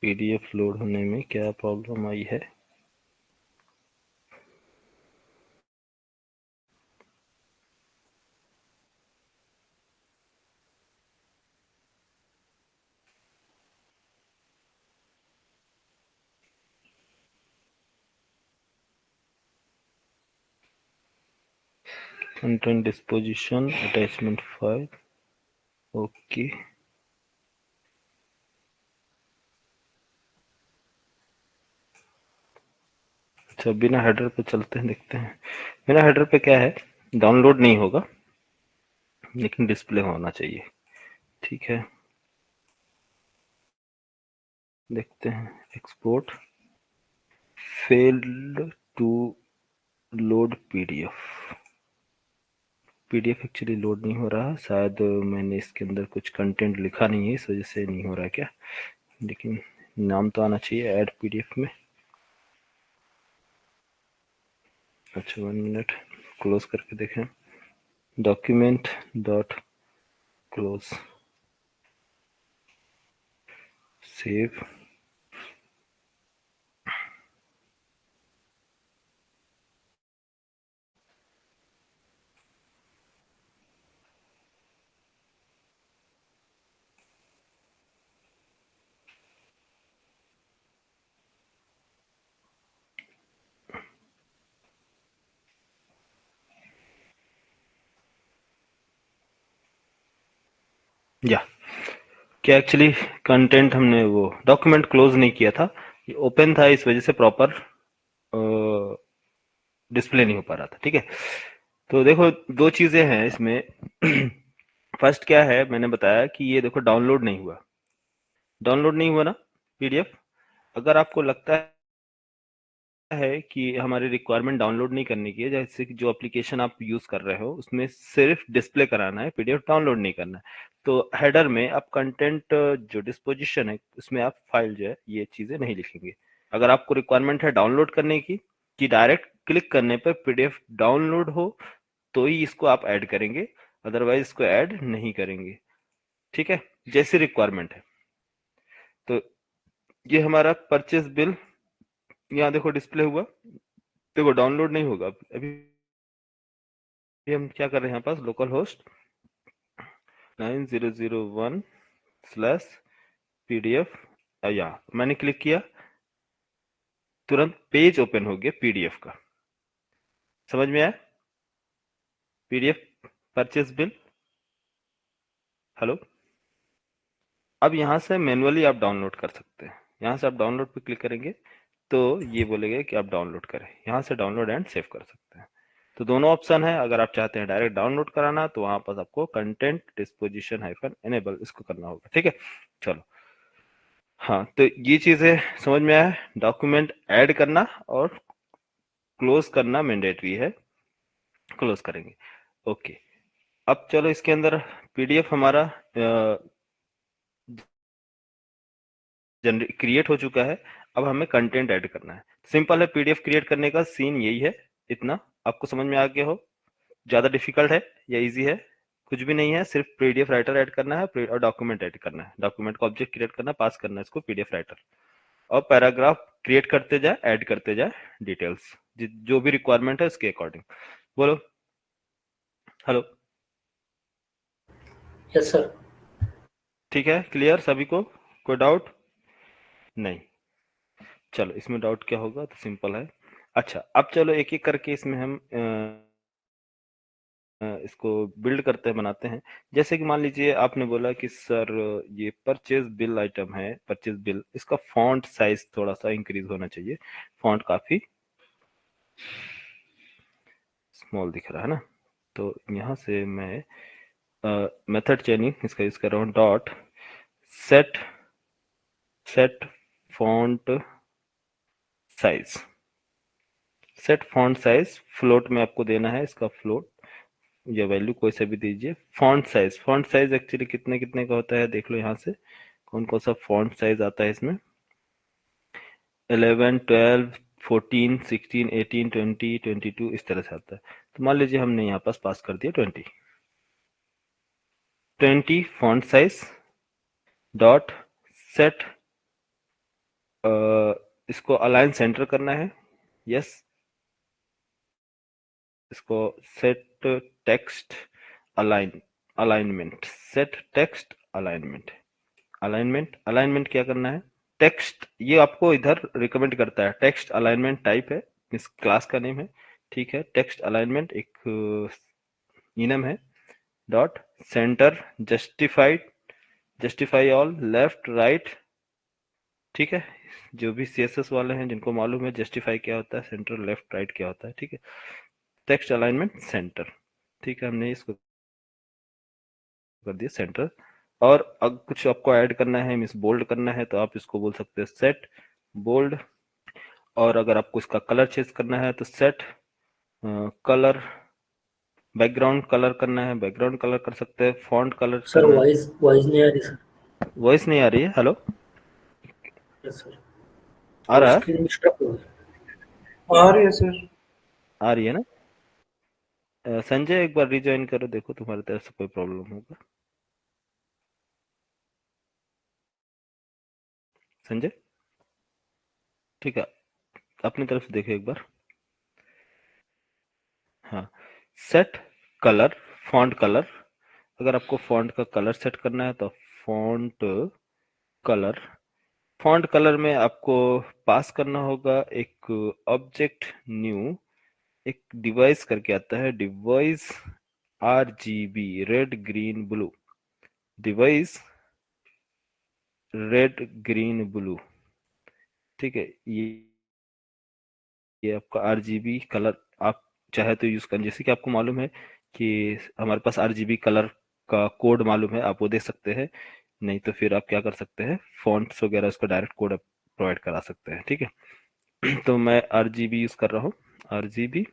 A: पीडीएफ लोड होने में क्या प्रॉब्लम आई है। Content disposition, attachment file, okay. अच्छा, बिना हेडर पे चलते हैं, देखते हैं। बिना हेडर पे क्या है, डाउनलोड नहीं होगा लेकिन डिस्प्ले होना चाहिए, ठीक है। देखते हैं, export, failed to load PDF, PDF actually load नहीं हो रहा, शायद मैंने इसके अंदर कुछ कंटेंट लिखा नहीं है, इस वजह से नहीं हो रहा है क्या, लेकिन नाम तो आना चाहिए ऐड पीडीएफ में। अच्छा, 1 मिनट, क्लोज करके देखें, डॉक्यूमेंट डॉट क्लोज, सेव, या क्या एक्चुअली कंटेंट हमने वो डॉक्यूमेंट क्लोज नहीं किया था, ये ओपन था, इस वजह से प्रॉपर डिस्प्ले नहीं हो पा रहा था। ठीक है, तो देखो दो चीजें हैं इसमें। फर्स्ट क्या है, मैंने बताया कि ये देखो डाउनलोड नहीं हुआ, डाउनलोड नहीं हुआ ना पीडीएफ। अगर आपको लगता है कि हमारी रिक्वायरमेंट डाउनलोड नहीं करने की है, जैसे कि जो एप्लीकेशन आप यूज कर रहे हो उसमें सिर्फ डिस्प्ले कराना है, पीडीएफ डाउनलोड नहीं करना है, तो हेडर में आप कंटेंट जो डिस्पोजिशन है उसमें आप फाइल जो है ये चीजें नहीं लिखेंगे। अगर आपको रिक्वायरमेंट है डाउनलोड करने की, कि डायरेक्ट क्लिक करने पर पीडीएफ डाउनलोड हो, तो ही इसको आप ऐड करेंगे, अदरवाइज इसको ऐड नहीं करेंगे। ठीक है, जैसी रिक्वायरमेंट है। तो ये हमारा परचेस बिल यहाँ देखो डिस्प्ले हुआ, देखो डाउनलोड नहीं होगा अभी। हम क्या कर रहे हैं, यहाँ पास लोकल होस्ट 9001/pdf, या मैंने क्लिक किया, तुरंत पेज ओपन हो गया पीडीएफ का। समझ में आया? PDF purchase bill. हेलो, अब यहाँ से मैनुअली आप डाउनलोड कर सकते हैं। यहाँ से आप डाउनलोड पे क्लिक करेंगे तो ये बोलेगा कि आप डाउनलोड करें, यहाँ से डाउनलोड एंड सेव कर सकते हैं। तो दोनों ऑप्शन है। अगर आप चाहते हैं डायरेक्ट डाउनलोड कराना तो वहां पर आपको कंटेंट डिस्पोजिशन हाइफन एनेबल इसको करना होगा। ठीक है, चलो। हाँ, तो ये चीजें समझ में आया। डॉक्यूमेंट ऐड करना और क्लोज करना मैंडेटरी है, क्लोज करेंगे। ओके, अब चलो इसके अंदर पीडीएफ हमारा जनरेट क्रिएट हो चुका है। अब हमें कंटेंट ऐड करना है। सिंपल है, पीडीएफ क्रिएट करने का सीन यही है। इतना आपको समझ में आ गया हो? ज्यादा डिफिकल्ट है या इजी है? कुछ भी नहीं है, सिर्फ पीडीएफ राइटर ऐड करना है और डॉक्यूमेंट ऐड करना है। डॉक्यूमेंट का ऑब्जेक्ट क्रिएट करना है, पास करना है इसको पीडीएफ राइटर, और पैराग्राफ क्रिएट करते जाए, ऐड करते जाए डिटेल्स जो भी रिक्वायरमेंट है उसके अकॉर्डिंग। बोलो। Hello,
B: yes sir.
A: ठीक है, क्लियर सभी को? कोई डाउट? नहीं? चलो, इसमें डाउट क्या होगा, तो सिंपल है। अच्छा, अब चलो एक एक करके इसमें हम इसको बिल्ड करते हैं, बनाते हैं। जैसे कि मान लीजिए आपने बोला कि सर ये परचेज बिल आइटम है, परचेज बिल, इसका फॉन्ट साइज थोड़ा सा इंक्रीज होना चाहिए, फॉन्ट काफी स्मॉल दिख रहा है ना। तो यहाँ से मैं मेथड चेनिंग इसका यूज कर रहा हूँ, dot set set font size. Set font size float में आपको देना है, इसका फ्लोट या वैल्यू कोई सा भी दीजिए। फॉन्ट साइज एक्चुअली कितने कितने का होता है देख लो यहाँ से, कौन कौन सा फॉन्ट साइज आता है इसमें। 11, 12, 14, 16, 18, 20, 22 इस तरह से आता है। तो मान लीजिए हमने यहाँ पास कर दिया 20 फॉन्ट साइज डॉट सेट, इसको अलाइन सेंटर करना है। यस, इसको set text align, alignment, set text alignment. Alignment क्या करना है, टेक्स्ट, ये आपको इधर रिकमेंड करता है, टेक्स्ट अलाइनमेंट टाइप है, इस क्लास का नेम है। ठीक है, टेक्स्ट अलाइनमेंट एक इनम है। Dot centre justified, justify all left right. ठीक है, जो भी सीएसएस वाले हैं जिनको मालूम है जस्टिफाई क्या होता है, सेंटर लेफ्ट राइट क्या होता है। ठीक है, टेक्स्ट अलाइनमेंट सेंटर। ठीक है, हमने इसको कर दिया सेंटर। और अब कुछ आपको ऐड करना है, मीन्स बोल्ड करना है, तो आप इसको बोल सकते हैं सेट बोल्ड। और अगर आपको इसका कलर चेंज करना है तो सेट कलर, बैकग्राउंड कलर करना है, बैकग्राउंड कलर कर सकते हैं। फॉन्ट कलर
B: सर
A: करना है।
B: वॉइस वॉइस नहीं आ रही सर।
A: वॉइस नहीं आ रही है? Hello,
B: yes sir.
A: आ
B: और
A: रहा है?
B: स्क्रीन स्टक हो गई।
C: आ रही है सर।
A: आ रही है ना? संजय एक बार रिज्वाइन करो, देखो तुम्हारे तरफ से कोई प्रॉब्लम होगा। संजय, ठीक है, अपनी तरफ से देखो एक बार। हाँ, सेट कलर, फॉन्ट कलर। अगर आपको फॉन्ट का कलर सेट करना है तो फॉन्ट कलर, फॉन्ट कलर में आपको पास करना होगा एक ऑब्जेक्ट न्यू, एक डिवाइस करके आता है, device RGB, red green blue, device red green blue, ठीक है। ये आपका आरजीबी कलर आप चाहे तो यूज कर, जैसे कि आपको मालूम है कि हमारे पास आरजीबी कलर का कोड मालूम है, आप वो दे सकते हैं। नहीं तो फिर आप क्या कर सकते हैं, फॉन्ट्स वगैरह उसका डायरेक्ट कोड प्रोवाइड करा सकते हैं, ठीक है। तो मैं आरजीबी यूज कर रहा हूँ, आरजीबी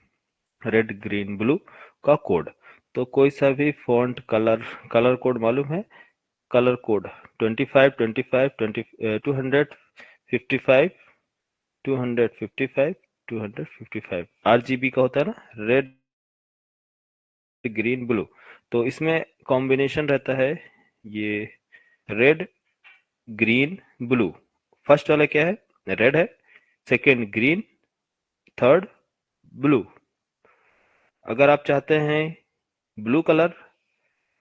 A: रेड ग्रीन ब्लू का कोड। तो कोई सा भी फॉन्ट कलर, कलर कोड मालूम है, कलर कोड 25 25 20 255 255 255 आरजीबी का होता है ना, रेड ग्रीन ब्लू। तो इसमें कॉम्बिनेशन रहता है ये रेड ग्रीन ब्लू। फर्स्ट वाला क्या है, रेड है, सेकंड ग्रीन, थर्ड ब्लू। अगर आप चाहते हैं ब्लू कलर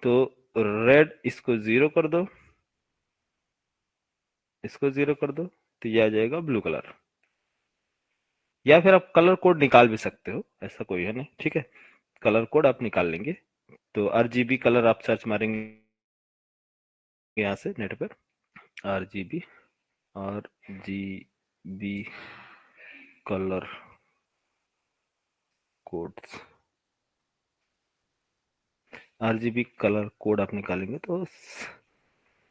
A: तो रेड इसको जीरो कर दो, इसको जीरो कर दो, तो ये आ जाएगा ब्लू कलर। या फिर आप कलर कोड निकाल भी सकते हो, ऐसा कोई है नहीं, ठीक है। कलर कोड आप निकाल लेंगे। तो आरजीबी कलर आप सर्च मारेंगे यहाँ से नेट पर, RGB, RGB colour codes, RGB colour code आप निकालेंगे तो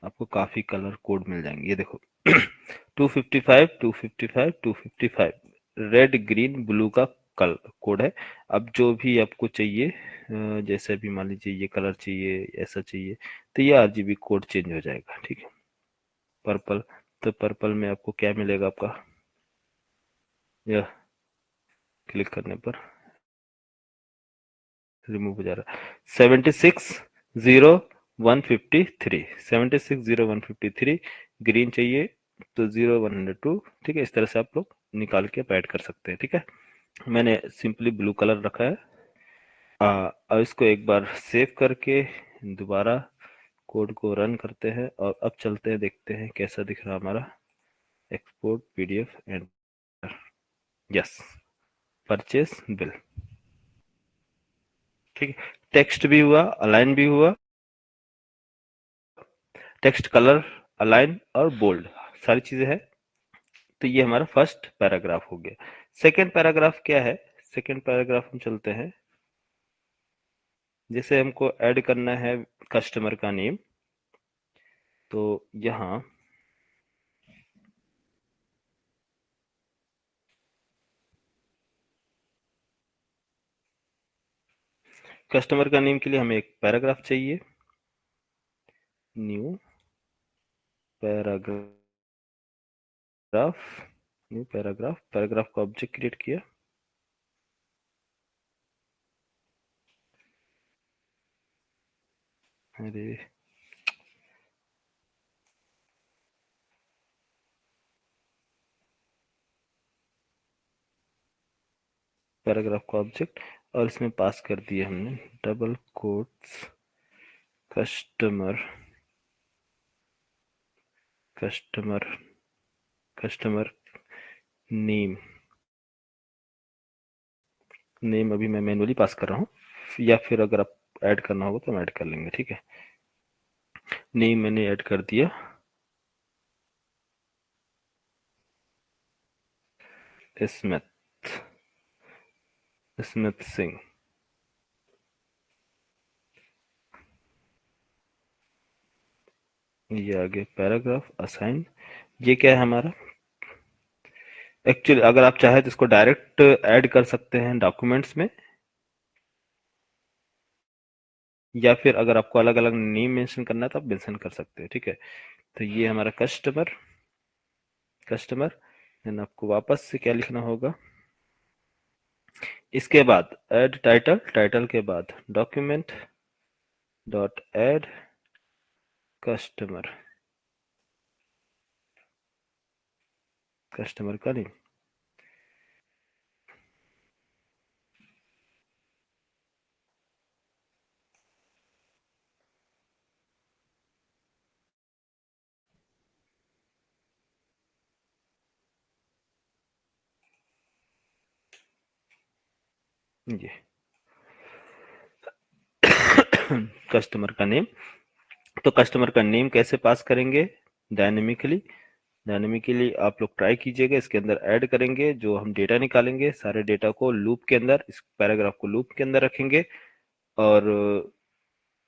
A: आपको काफी कलर कोड मिल जाएंगे। ये देखो 255 255 255 रेड ग्रीन ब्लू का कलर कोड है। अब जो भी आपको चाहिए, जैसे भी मान लीजिए ये कलर चाहिए, ऐसा चाहिए, तो ये आरजीबी कोड चेंज हो जाएगा, ठीक है। पर्पल, तो पर्पल में आपको क्या मिलेगा, आपका यह क्लिक करने पर रिमूव हो जा रहा है 760153, 760153 ग्रीन चाहिए तो 0102, ठीक है। इस तरह से आप लोग निकाल के ऐड कर सकते हैं, ठीक है। मैंने सिंपली ब्लू कलर रखा है। अब इसको एक बार सेव करके दोबारा कोड को रन करते हैं और अब चलते हैं, देखते हैं कैसा दिख रहा हमारा export PDF and yes purchase bill, ठीक है। टेक्स्ट भी हुआ, अलाइन भी हुआ, टेक्स्ट कलर अलाइन और बोल्ड सारी चीजें हैं। तो ये हमारा फर्स्ट पैराग्राफ हो गया। सेकंड पैराग्राफ क्या है, सेकंड पैराग्राफ हम चलते हैं, जैसे हमको ऐड करना है कस्टमर का नेम, तो यहाँ कस्टमर का नेम के लिए हमें एक पैराग्राफ चाहिए, new paragraph, new paragraph, paragraph का ऑब्जेक्ट क्रिएट किया। अरे पैराग्राफ का ऑब्जेक्ट, और इसमें पास कर दिया हमने double quotes customer, customer, customer name, name अभी मैं मैनुअली पास कर रहा हूँ, या फिर अगर आप ऐड करना होगा तो हम ऐड कर लेंगे, ठीक है। नेम मैंने ऐड कर दिया, स्मिथ, स्मिथ सिंह। ये आगे पैराग्राफ असाइन, ये क्या है हमारा, एक्चुअली अगर आप चाहे तो इसको डायरेक्ट ऐड कर सकते हैं डॉक्यूमेंट्स में, या फिर अगर आपको अलग अलग नेम मेंशन करना है तो आप मेंशन कर सकते हैं, ठीक है। तो ये हमारा कस्टमर, कस्टमर, देन आपको वापस से क्या लिखना होगा, इसके बाद ऐड टाइटल, टाइटल के बाद document dot add customer, customer का नेम, ये कस्टमर का नेम, तो कस्टमर का नेम कैसे पास करेंगे डायनेमिकली आप लोग ट्राई कीजिएगा। इसके अंदर ऐड करेंगे, जो हम डेटा निकालेंगे सारे डेटा को लूप के अंदर, इस पैराग्राफ को लूप के अंदर रखेंगे और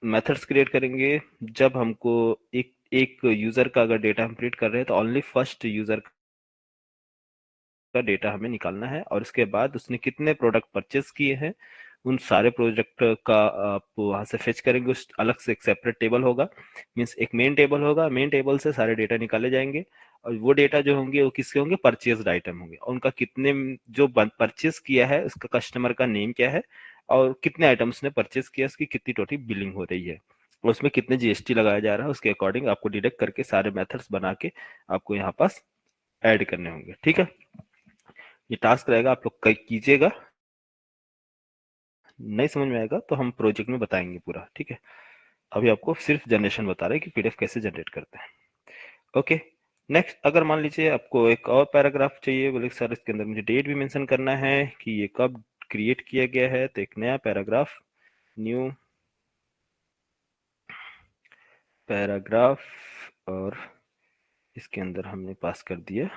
A: मेथड्स क्रिएट करेंगे। जब हमको एक एक यूजर का अगर डेटा हम प्रिंट कर रहे हैं तो ओनली फर्स्ट यूजर का डेटा हमें निकालना है, और इसके बाद उसने कितने प्रोडक्ट परचेस किए हैं उन सारे प्रोडक्ट का आप वहां से फेच करेंगे। उस अलग से एक सेपरेट टेबल होगा, मीन्स एक मेन टेबल होगा, मेन टेबल से सारे डेटा निकाले जाएंगे और वो डेटा जो होंगे वो किसके होंगे, परचेज आइटम होंगे। और उनका कितने जो परचेज किया है उसका कस्टमर का नेम क्या है और कितने आइटम्स ने परचेज किया, उसकी कितनी टोटल बिलिंग हो रही है और उसमें कितने जीएसटी लगाया जा रहा है, उसके अकॉर्डिंग आपको डिडक्ट करके सारे मेथड्स बना के आपको यहाँ पास ऐड करने होंगे। ठीक है, ये टास्क रहेगा, आप लोग कीजिएगा। नहीं समझ में आएगा तो हम प्रोजेक्ट में बताएंगे पूरा। ठीक है, अभी आपको सिर्फ जनरेशन बता रहे हैं कि पीडीएफ कैसे जनरेट करते हैं। ओके, नेक्स्ट अगर मान लीजिए आपको एक और पैराग्राफ चाहिए, बोले सर इसके अंदर मुझे डेट भी मेंशन करना है कि ये कब क्रिएट किया गया है, तो एक नया पैराग्राफ, न्यू पैराग्राफ, और इसके अंदर हमने पास कर दिया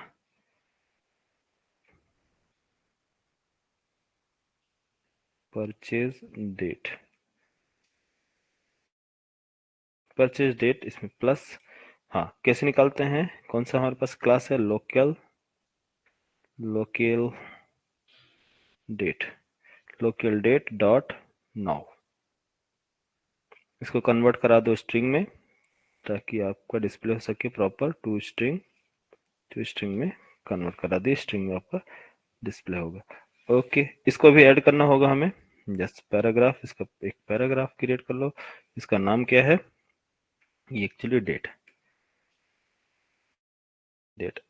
A: परचेज डेट। परचेज डेट इसमें प्लस, हाँ कैसे निकालते हैं, कौन सा हमारे पास क्लास है, local date, local date dot now. इसको कन्वर्ट करा दो स्ट्रिंग में ताकि आपका डिस्प्ले हो सके प्रॉपर। टू स्ट्रिंग में कन्वर्ट करा दी, स्ट्रिंग में आपका डिस्प्ले होगा। ओके, इसको भी ऐड करना होगा हमें, जस्ट पैराग्राफ, इसका एक पैराग्राफ क्रिएट कर लो। इसका नाम क्या है, ये एक्चुअली डेट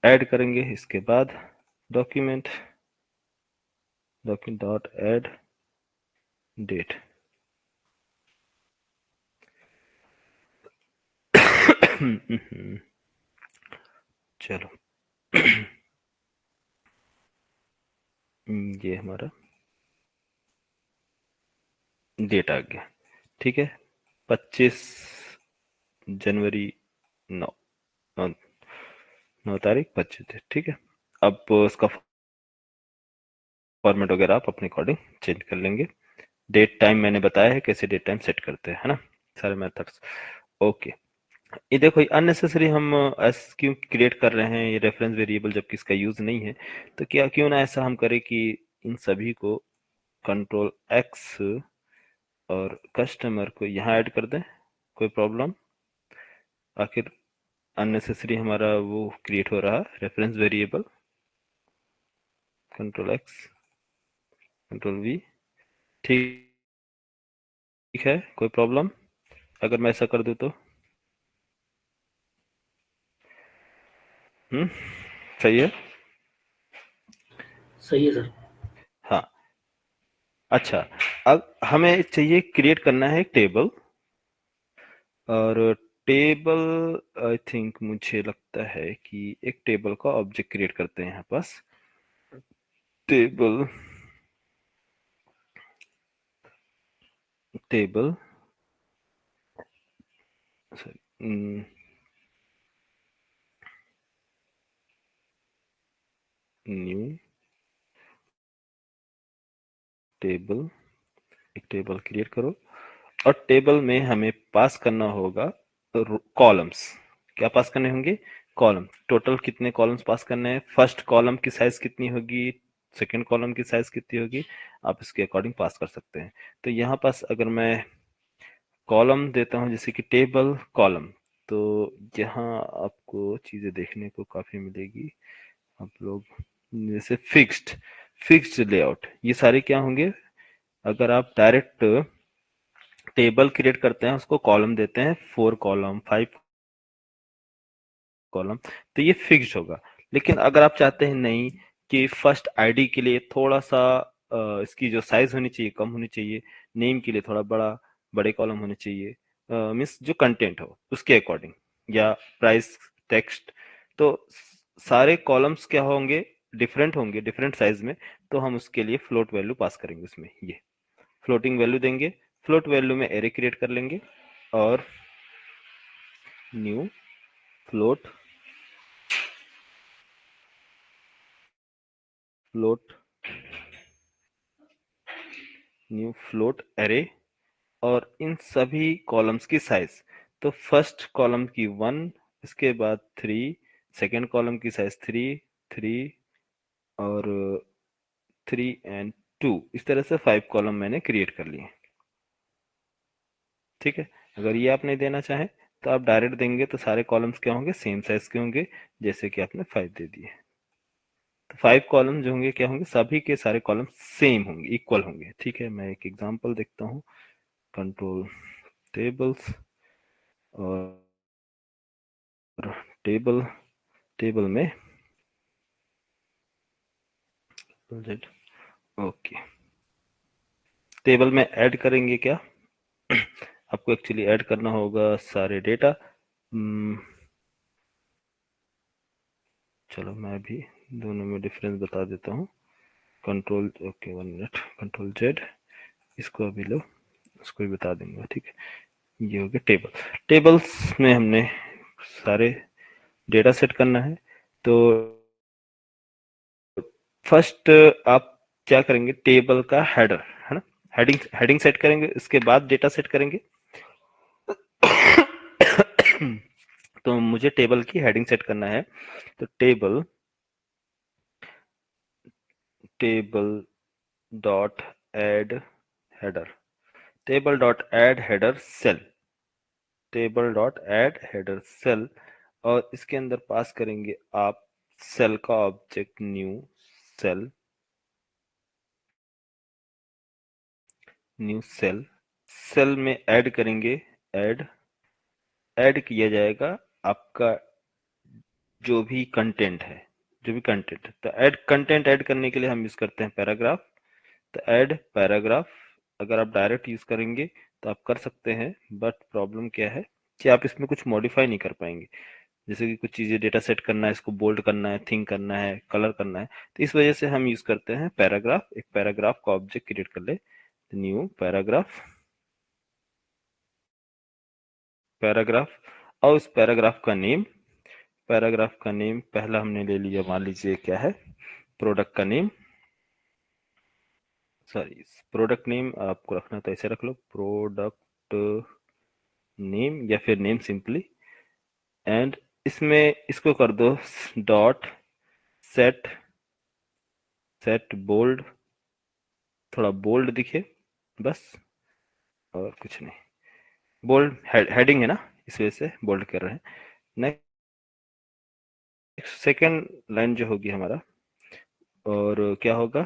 A: ऐड करेंगे। इसके बाद डॉक्यूमेंट डॉट ऐड डेट। चलो ये हमारा डेट आ गया। ठीक है, 25 जनवरी 9 9 तारीख 25 दिन। ठीक है, अब इसका फॉर्मेट वगैरह आप अपने अकॉर्डिंग चेंज कर लेंगे। डेट टाइम मैंने बताया है कैसे डेट टाइम सेट करते हैं, है ना, सारे मेथड्स। ओके, ये देखो अननेसेसरी हम एस क्यों क्रिएट कर रहे हैं ये रेफरेंस वेरिएबल जबकि इसका यूज नहीं है, तो क्या क्यों ना ऐसा हम करें कि इन सभी को कंट्रोल एक्स और कस्टमर को यहाँ ऐड कर दें, कोई प्रॉब्लम। आखिर अननेसेसरी हमारा वो क्रिएट हो रहा है reference variable, control x control we. ठीक है, कोई प्रॉब्लम अगर मैं ऐसा कर दूं तो? सही है।
B: सही है सर।
A: हाँ, अच्छा, अब हमें चाहिए क्रिएट करना है एक टेबल, और टेबल आई थिंक मुझे लगता है कि एक टेबल का ऑब्जेक्ट क्रिएट करते हैं यहाँ पास। Table table sorry, new table, एक टेबल क्रिएट करो और टेबल में हमें पास करना होगा कॉलम्स। क्या पास करने होंगे, कॉलम। टोटल कितने कॉलम्स पास करने हैं, फर्स्ट कॉलम की साइज कितनी होगी, सेकंड कॉलम की साइज कितनी होगी, आप इसके अकॉर्डिंग पास कर सकते हैं। तो यहाँ पास अगर मैं कॉलम देता हूँ जैसे कि टेबल कॉलम, तो यहाँ आपको चीजें देखने को काफी मिलेगी। आप लोग जैसे फिक्स्ड लेआउट, ये सारे क्या होंगे, अगर आप डायरेक्ट टेबल क्रिएट करते हैं उसको कॉलम देते हैं, 4 कॉलम 5 कॉलम, तो ये फिक्स्ड होगा। लेकिन अगर आप चाहते हैं नहीं कि फर्स्ट आईडी के लिए थोड़ा सा इसकी जो साइज होनी चाहिए कम होनी चाहिए, नेम के लिए थोड़ा बड़े कॉलम होने चाहिए, मीन्स जो कंटेंट हो उसके अकॉर्डिंग, या प्राइस टेक्स्ट, तो सारे कॉलम्स क्या होंगे, डिफरेंट होंगे डिफरेंट साइज में, तो हम उसके लिए फ्लोट वैल्यू पास करेंगे उसमें, ये फ्लोटिंग वैल्यू देंगे। फ्लोट वैल्यू में एरे क्रिएट कर लेंगे और new float new float array, और इन सभी कॉलम्स की साइज, तो फर्स्ट कॉलम की 1, इसके बाद 3, सेकेंड कॉलम की साइज 3, 3 और 3 एंड 2, इस तरह से 5 कॉलम मैंने क्रिएट कर लिए। ठीक है, अगर ये आप नहीं देना चाहें तो आप डायरेक्ट देंगे तो सारे कॉलम्स क्या होंगे, सेम साइज के होंगे, जैसे कि आपने 5 दे दिए। तो 5 कॉलम जो होंगे क्या होंगे, सभी के सारे कॉलम सेम होंगे, इक्वल होंगे। ठीक है, मैं एक एग्जांपल देखता हूँ। कंट्रोल टेबल्स, और टेबल टेबल में ओके, टेबल में ऐड करेंगे क्या, आपको एक्चुअली ऐड करना होगा सारे डेटा। चलो मैं भी दोनों में डिफरेंस बता देता हूँ। Control, okay 1 minute, control Z, इसको अभी लो, उसको भी बता देंगे। ठीक है, ये हो गया टेबल। टेबल्स में हमने सारे डेटा सेट करना है, तो फर्स्ट आप क्या करेंगे, टेबल का हेडर है ना, हेडिंग सेट करेंगे, इसके बाद डेटा सेट करेंगे। तो मुझे टेबल की हेडिंग सेट करना है, तो table dot add header, table dot add header cell, table dot add header cell, और इसके अंदर पास करेंगे आप सेल का ऑब्जेक्ट सेल न्यू सेल में ऐड करेंगे, ऐड ऐड किया जाएगा आपका जो भी कंटेंट है, तो ऐड कंटेंट ऐड करने के लिए हम यूज करते हैं पैराग्राफ। तो ऐड पैराग्राफ अगर आप डायरेक्ट यूज करेंगे तो आप कर सकते हैं, बट प्रॉब्लम क्या है कि आप इसमें कुछ मॉडिफाई नहीं कर पाएंगे, जैसे कि कुछ चीजें डेटा सेट करना है, इसको बोल्ड करना है, थिंक करना है, कलर करना है, तो इस वजह से हम यूज करते हैं पैराग्राफ। एक पैराग्राफ का ऑब्जेक्ट क्रिएट कर ले, न्यू पैराग्राफ, और उस पैराग्राफ का नेम पहला हमने ले लिया, मान लीजिए क्या है, प्रोडक्ट का नेम, सॉरी प्रोडक्ट नेम आपको रखना तो ऐसे रख लो, प्रोडक्ट नेम या फिर नेम सिंपली, एंड इसमें इसको कर दो डॉट सेट सेट बोल्ड, थोड़ा बोल्ड दिखे बस, और कुछ नहीं। बोल्ड हेडिंग है ना, इस वजह से बोल्ड कर रहे हैं। नेक्स्ट सेकेंड लाइन जो होगी हमारा, और क्या होगा,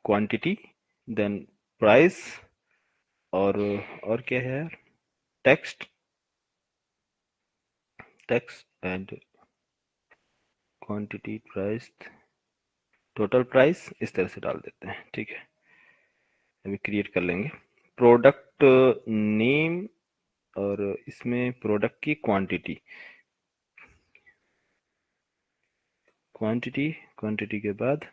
A: क्वांटिटी, देन प्राइस, और क्या है यार, text text and quantity, price, total price, इस तरह से डाल देते हैं। ठीक है, अभी क्रिएट कर लेंगे प्रोडक्ट नेम, और इसमें प्रोडक्ट की क्वांटिटी के बाद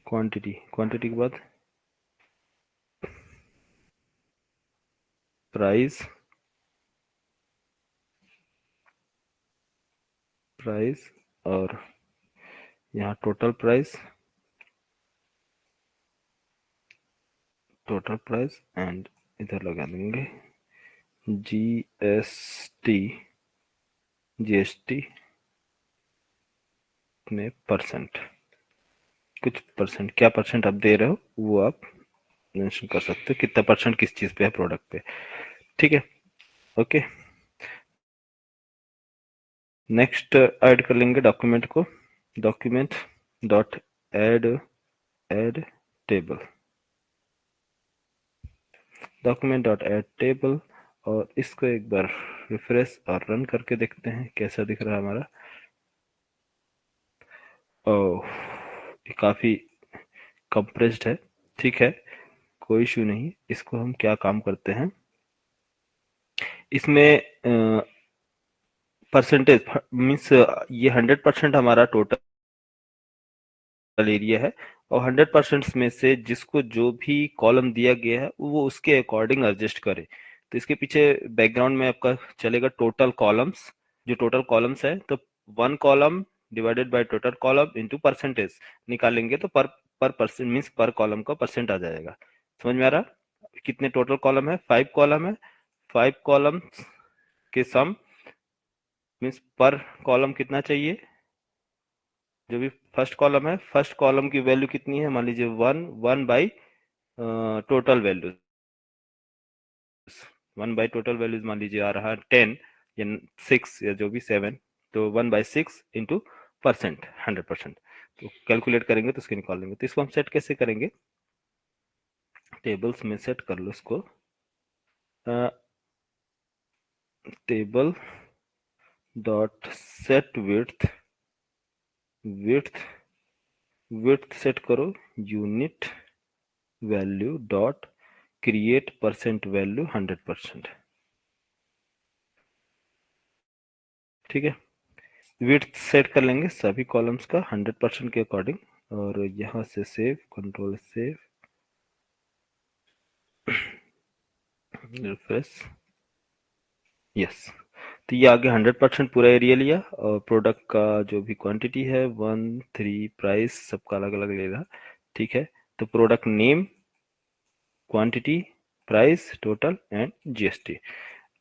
A: क्वांटिटी के बाद प्राइस और यहाँ टोटल प्राइस एंड इधर लगा देंगे जीएसटी में परसेंट, कुछ परसेंट, क्या परसेंट आप दे रहे हो वो आप मेंशन कर सकते हो, कितना परसेंट किस चीज पे है, प्रोडक्ट पे। ठीक है, ओके। नेक्स्ट ऐड कर लेंगे डॉक्यूमेंट को, document dot add add table, document dot add table, और इसको एक बार रिफ्रेश और रन करके देखते हैं कैसा दिख रहा है हमारा। ओह, ये काफी कंप्रेस्ड है। ठीक है, कोई इशू नहीं, इसको हम क्या काम करते हैं, इसमें परसेंटेज मीन्स ये 100% हमारा टोटल एरिया है, और 100% में से जिसको जो भी कॉलम दिया गया है वो उसके अकॉर्डिंग एडजस्ट करे। तो इसके पीछे बैकग्राउंड में आपका चलेगा टोटल कॉलम्स। जो टोटल कॉलम्स है तो one column divided by total column into percentage निकालेंगे तो पर परसेंट मीन्स पर कॉलम का परसेंट आ जाएगा। समझ में आ रहा? कितने टोटल कॉलम है? 5 कॉलम है। 5 कॉलम के सम मीन्स पर कॉलम कितना चाहिए? जो भी फर्स्ट कॉलम है, फर्स्ट कॉलम की वैल्यू कितनी है? मान लीजिए 1 by total values. 1 by total values मान लीजिए आ रहा है 10 या 6 या जो भी 7, तो 1/6 इंटू परसेंट 100%। तो कैलकुलेट करेंगे तो इसको निकाल लेंगे। तो इसको हम सेट कैसे करेंगे? टेबल्स में सेट कर लो इसको। Table dot set width, width set करो unit value dot create percent value 100%। ठीक है, विड्थ सेट कर लेंगे सभी कॉलम्स का 100% के अकॉर्डिंग। और यहाँ से save, control save, refresh, yes. तो ये आगे 100% पूरा एरिया लिया और प्रोडक्ट का जो भी क्वांटिटी है 1 3 प्राइस सबका अलग अलग ले रहा। ठीक है, तो product name, quantity, price, total and GST.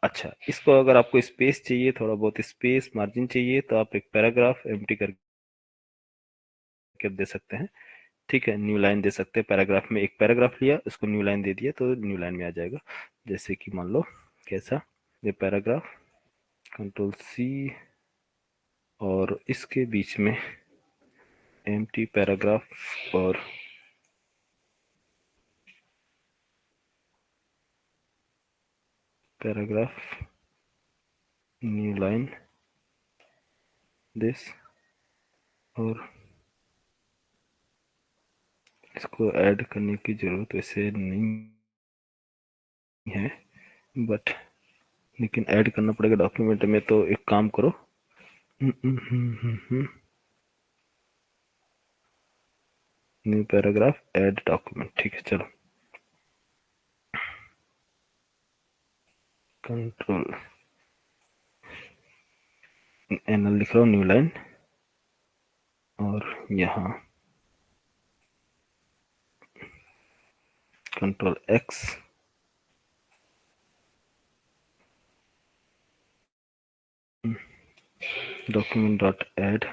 A: अच्छा, इसको अगर आपको स्पेस चाहिए, थोड़ा बहुत स्पेस मार्जिन चाहिए, तो आप एक पैराग्राफ एम्प्टी करके दे सकते हैं। ठीक है, न्यू लाइन दे सकते हैं। पैराग्राफ में एक पैराग्राफ लिया, उसको न्यू लाइन दे दिया तो न्यू लाइन में आ जाएगा। जैसे कि मान लो कैसा, ये पैराग्राफ, कंट्रोल सी, और इसके बीच में एम्प्टी पैराग्राफ और पैराग्राफ, न्यू लाइन दिस, और इसको ऐड करने की जरूरत वैसे नहीं है, बट लेकिन ऐड करना पड़ेगा डॉक्यूमेंट में। तो एक काम करो, न्यू पैराग्राफ ऐड डॉक्यूमेंट। ठीक है, चलो कंट्रोल एनएल लिख रहा हूँ, न्यू लाइन, और यहाँ control x, document dot add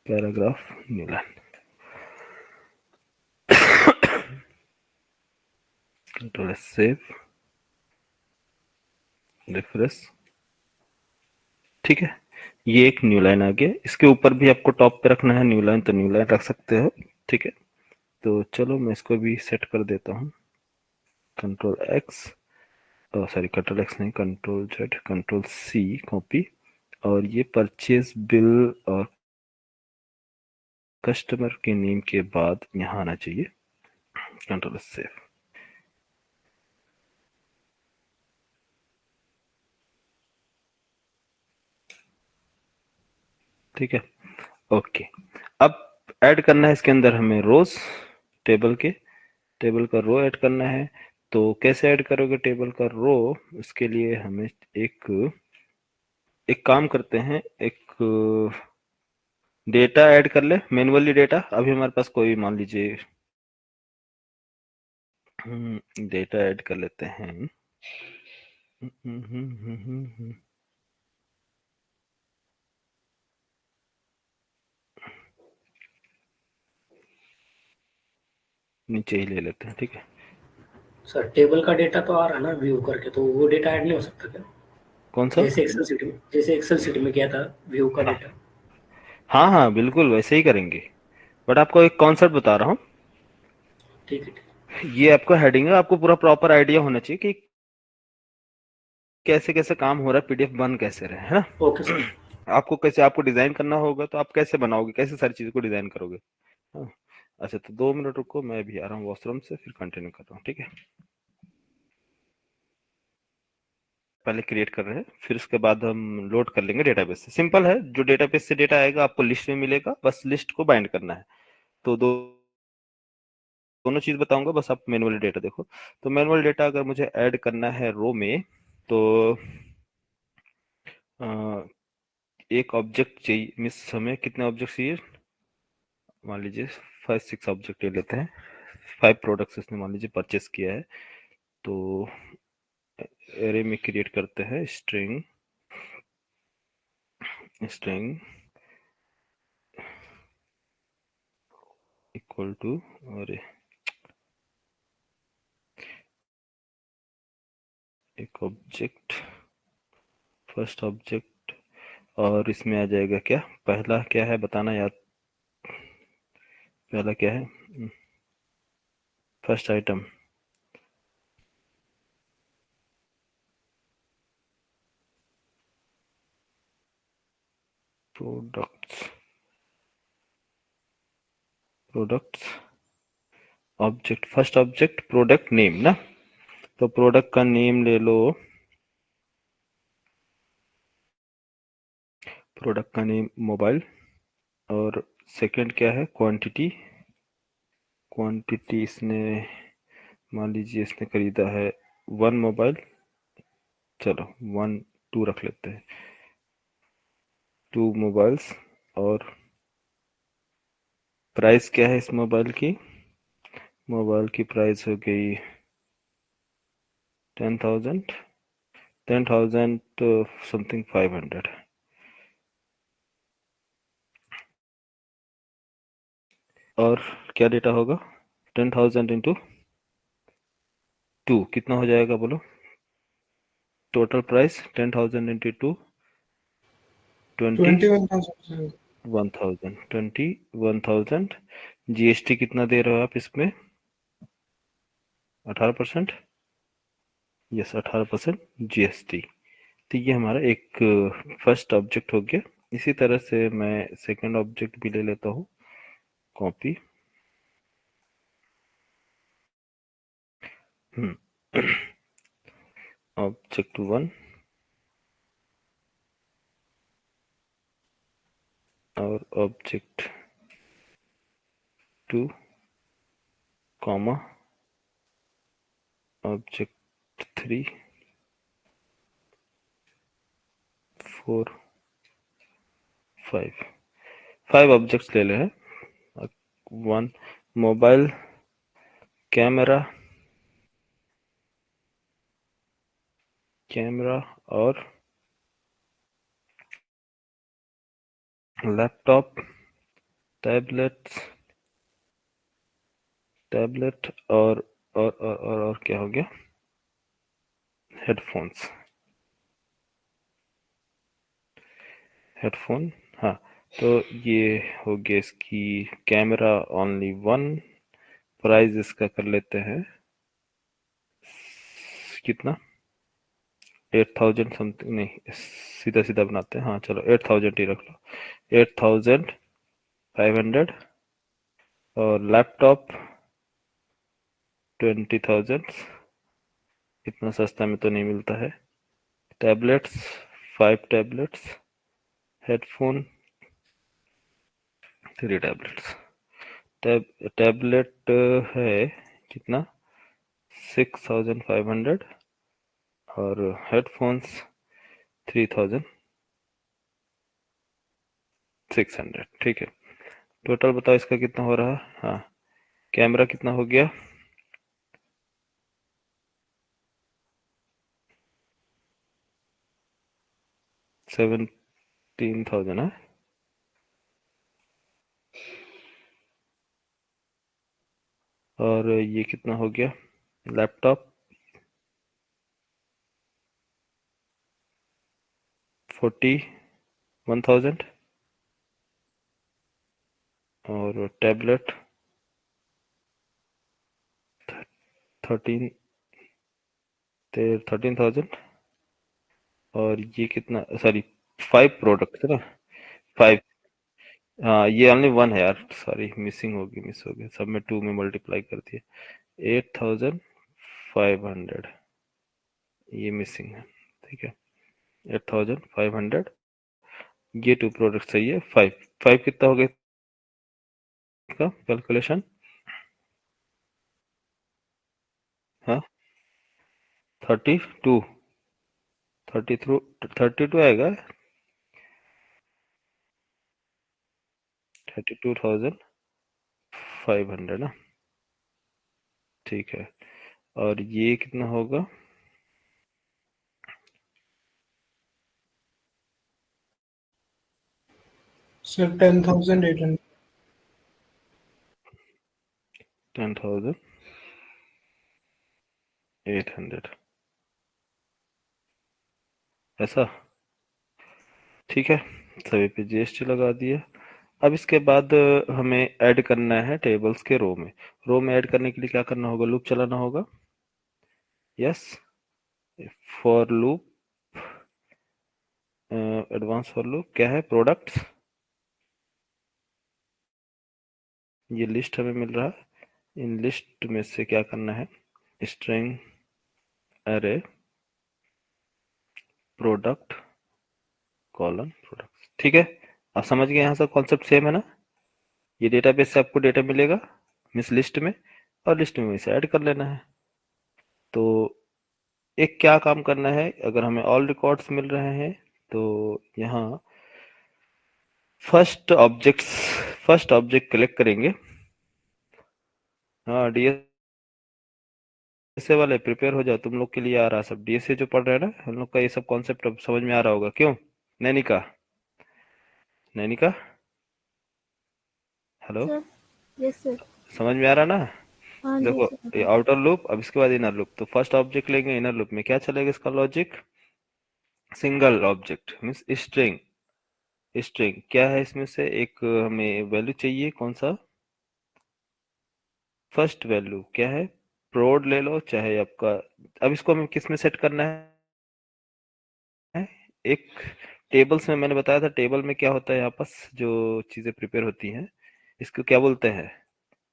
A: paragraph, new line, control save, refresh. ठीक है, ये एक न्यू लाइन आ गया। इसके ऊपर भी आपको टॉप पे रखना है न्यू लाइन, तो न्यू लाइन रख सकते हो। ठीक है, तो चलो मैं इसको भी सेट कर देता हूँ। Control X, sorry control X नहीं, control Z, control C, copy, और ये परचेज बिल और कस्टमर के नेम के बाद यहाँ आना चाहिए, कंट्रोल सेव। ठीक है, ओके। अब ऐड करना है इसके अंदर हमें रोज, टेबल के, टेबल का रो ऐड करना है। तो कैसे ऐड करोगे टेबल का रो? उसके लिए हमें एक एक काम करते हैं, एक डेटा ऐड कर ले मैनुअली। डेटा अभी हमारे पास कोई मान लीजिए डेटा ऐड कर लेते हैं। नीचे ही ले लेते हैं। ठीक है
B: सर टेबल का डेटा तो आ रहा ना व्यू करके, तो वो डेटा ऐड नहीं हो सकता क्या?
A: कौन सा?
B: जैसे एक्सेल सीट में किया था व्यू का
A: हाँ
B: डेटा।
A: हाँ हाँ, बिल्कुल वैसे ही करेंगे। बट आपको एक कॉन्सेप्ट बता रहा हूँ।
B: ठीक है, ठीक
A: ये आपका हेडिंग है, आपको पूरा प्रॉपर आइडिया होना चाहिए कि कैसे कैसे काम हो रहा है, पीडीएफ बन कैसे रहे, है ना?
B: है। Okay sir.
A: आपको कैसे, आपको डिजाइन करना होगा तो आप कैसे बनाओगे, कैसे सारी चीजों को डिजाइन करोगे? हाँ। अच्छा, तो 2 मिनट रुको, मैं भी आ रहा हूँ वॉशरूम से, फिर कंटिन्यू कर रहा हूँ। ठीक है, पहले क्रिएट कर रहे हैं, फिर उसके बाद हम लोड कर लेंगे डेटाबेस से। सिंपल है, जो डेटाबेस से डेटा आएगा आपको लिस्ट में मिलेगा, बस लिस्ट को बाइंड करना है। तो दो दोनों चीज बताऊंगा, बस आप मैनुअल डेटा देखो। तो मैनुअल डेटा अगर मुझे ऐड करना है रो में, तो एक ऑब्जेक्ट चाहिए, मिस हमें कितने ऑब्जेक्ट चाहिए, मान लीजिए 5-6 ऑब्जेक्ट ले लेते हैं। 5 प्रोडक्ट्स इसने मान लीजिए परचेस किया है। तो एरे में क्रिएट करते हैं स्ट्रिंग स्ट्रिंग इक्वल टू, और एक ऑब्जेक्ट, फर्स्ट ऑब्जेक्ट, और इसमें आ जाएगा क्या, पहला क्या है बताना याद, पहला क्या है, first item, products, products object, first object product name ना, तो प्रोडक्ट का नेम ले लो, प्रोडक्ट का नेम मोबाइल, और सेकंड क्या है, क्वांटिटी, क्वांटिटी इसने मान लीजिए इसने खरीदा है 1 मोबाइल, चलो 1 2 रख लेते हैं, 2 मोबाइल्स, और प्राइस क्या है इस मोबाइल की, मोबाइल की प्राइस हो गई 10,000, 10,000 समथिंग 500, और क्या डेटा होगा, 10,000 इंटू 2 कितना हो जाएगा बोलो, टोटल प्राइस 10,000 इंटू 2
C: 21,000
A: 21,000। जीएसटी कितना दे रहे हो आप इसमें, 18%, यस 18% जीएसटी। तो ये हमारा एक फर्स्ट ऑब्जेक्ट हो गया। इसी तरह से मैं सेकंड ऑब्जेक्ट भी ले लेता हूँ, कॉपी, ऑब्जेक्ट 1 और ऑब्जेक्ट 2 कॉमा ऑब्जेक्ट 3 4 5, 5 ऑब्जेक्ट्स ले ले हैं, 1 मोबाइल, कैमरा, कैमरा और लैपटॉप, टैबलेट्स, टैबलेट, और क्या हो गया, हेडफोन्स, हेडफोन, हाँ। तो ये हो गया इसकी, कैमरा ओनली 1, प्राइस इसका कर लेते हैं कितना, 8,000 समथिंग, नहीं सीधा सीधा बनाते हैं, हाँ चलो 8,000 ही रख लो, 8,500, और लैपटॉप 20,000, इतना सस्ता में तो नहीं मिलता है, tablets 5 tablets, headphone 3 tablets, tablet है कितना, 6,500, और हेडफोन्स 3,600, ठीक है। टोटल बताओ इसका कितना हो रहा है, हाँ कैमरा कितना हो गया, 17,000 है, और ये कितना हो गया, लैपटॉप 41,000, और टैबलेट 13 13,000, और ये कितना, सॉरी 5 प्रोडक्ट है ना, 5, हाँ ये ओनली 1 है यार, सॉरी मिस हो गया, सब में 2 में मल्टीप्लाई कर दिया, 8,500 ये मिसिंग है, ठीक है, 8,500, ये 2 प्रोडक्ट सही है, 5 5 कितना हो गया इसका कैलकुलेशन, 32 32 आएगा 32,500 ना। ठीक है, और ये कितना होगा?
C: Sir, 10,800.
A: 10,800 ऐसा। ठीक है, सभी पे जीएसटी लगा दिया। अब इसके बाद हमें ऐड करना है टेबल्स के रो में। रो में ऐड करने के लिए क्या करना होगा? लूप चलाना होगा। Yes, for loop, advance for loop क्या है? प्रोडक्ट्स, ये लिस्ट हमें मिल रहा है। इन लिस्ट में से क्या करना है? स्ट्रिंग अरे प्रोडक्ट कॉलन प्रोडक्ट। ठीक है, आप समझ गए? यहाँ से कॉन्सेप्ट सेम है ना? ये डेटाबेस से आपको डेटा मिलेगा मिस लिस्ट में, और लिस्ट में इसे ऐड कर लेना है। तो एक क्या काम करना है, अगर हमें ऑल रिकॉर्ड्स मिल रहे हैं तो यहाँ फर्स्ट ऑब्जेक्ट कलेक्ट करेंगे। हाँ, डीएसए वाले प्रिपेयर हो जाओ, तुम लोग के लिए आ रहा है सब। डीएसए जो पढ़ रहे हैं ना, हम लोग का ये सब कॉन्सेप्ट अब समझ में आ रहा होगा। क्यों? Nainika, Nainika, hello,
D: sir. Yes sir.
A: समझ में आ रहा ना?
D: हाँ जी
A: देखो, ये
D: सर।
A: आउटर लूप, अब इसके बाद इनर लूप। तो फर्स्ट ऑब्जेक्ट लेंगे, इनर लूप में क्या चलेगा इसका logic? Single object means string. String क्या है? इसमें से एक हमें वैल्यू चाहिए, कौन सा? फर्स्ट वैल्यू क्या है? प्रोड ले लो चाहे आपका। अब इसको हमें किस में सेट करना है? एक टेबल्स में मैंने बताया था, टेबल में क्या होता है, यहाँ पास जो चीजें प्रिपेयर होती हैं इसको क्या बोलते हैं?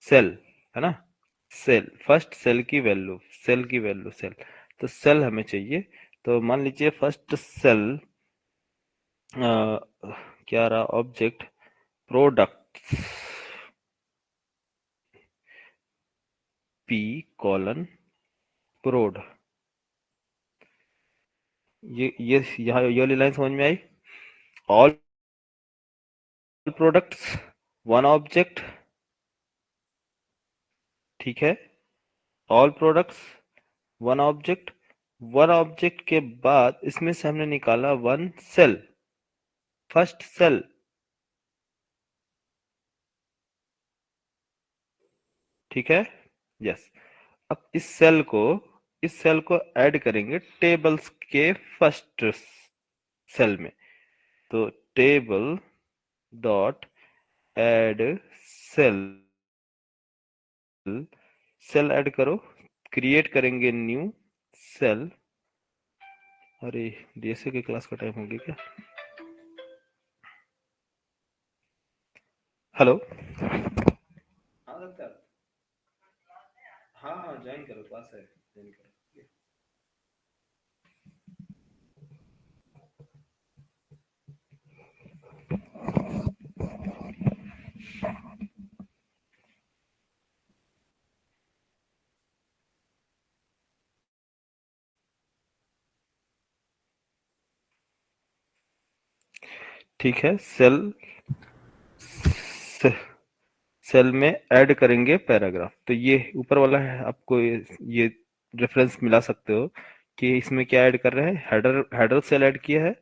A: सेल, है ना? सेल, फर्स्ट सेल की वैल्यू, सेल की वैल्यू सेल। तो सेल हमें चाहिए। तो मान लीजिए फर्स्ट सेल क्या रहा? ऑब्जेक्ट प्रोडक्ट पी कॉलन प्रोड। ये यहाँ ये वाली लाइन समझ में आई? All products one object. ठीक है, all products one object. One object के बाद इसमें से हमने निकाला वन सेल, फर्स्ट सेल। ठीक है, यस। अब इस सेल को ऐड करेंगे टेबल्स के फर्स्ट सेल में। तो table dot add cell, cell add करो, क्रिएट करेंगे न्यू सेल। अरे, डीएसए की क्लास का टाइम हो गया क्या? हेलो, हाँ लगता है। हाँ हाँ, ज्वाइन करो, क्लास है, ज्वाइन करो। ठीक है, से, सेल में ऐड करेंगे पैराग्राफ। तो ये ऊपर वाला है, आपको ये रेफरेंस मिला सकते हो कि इसमें क्या ऐड कर रहे हैं। हेडर हेडर सेल ऐड किया है।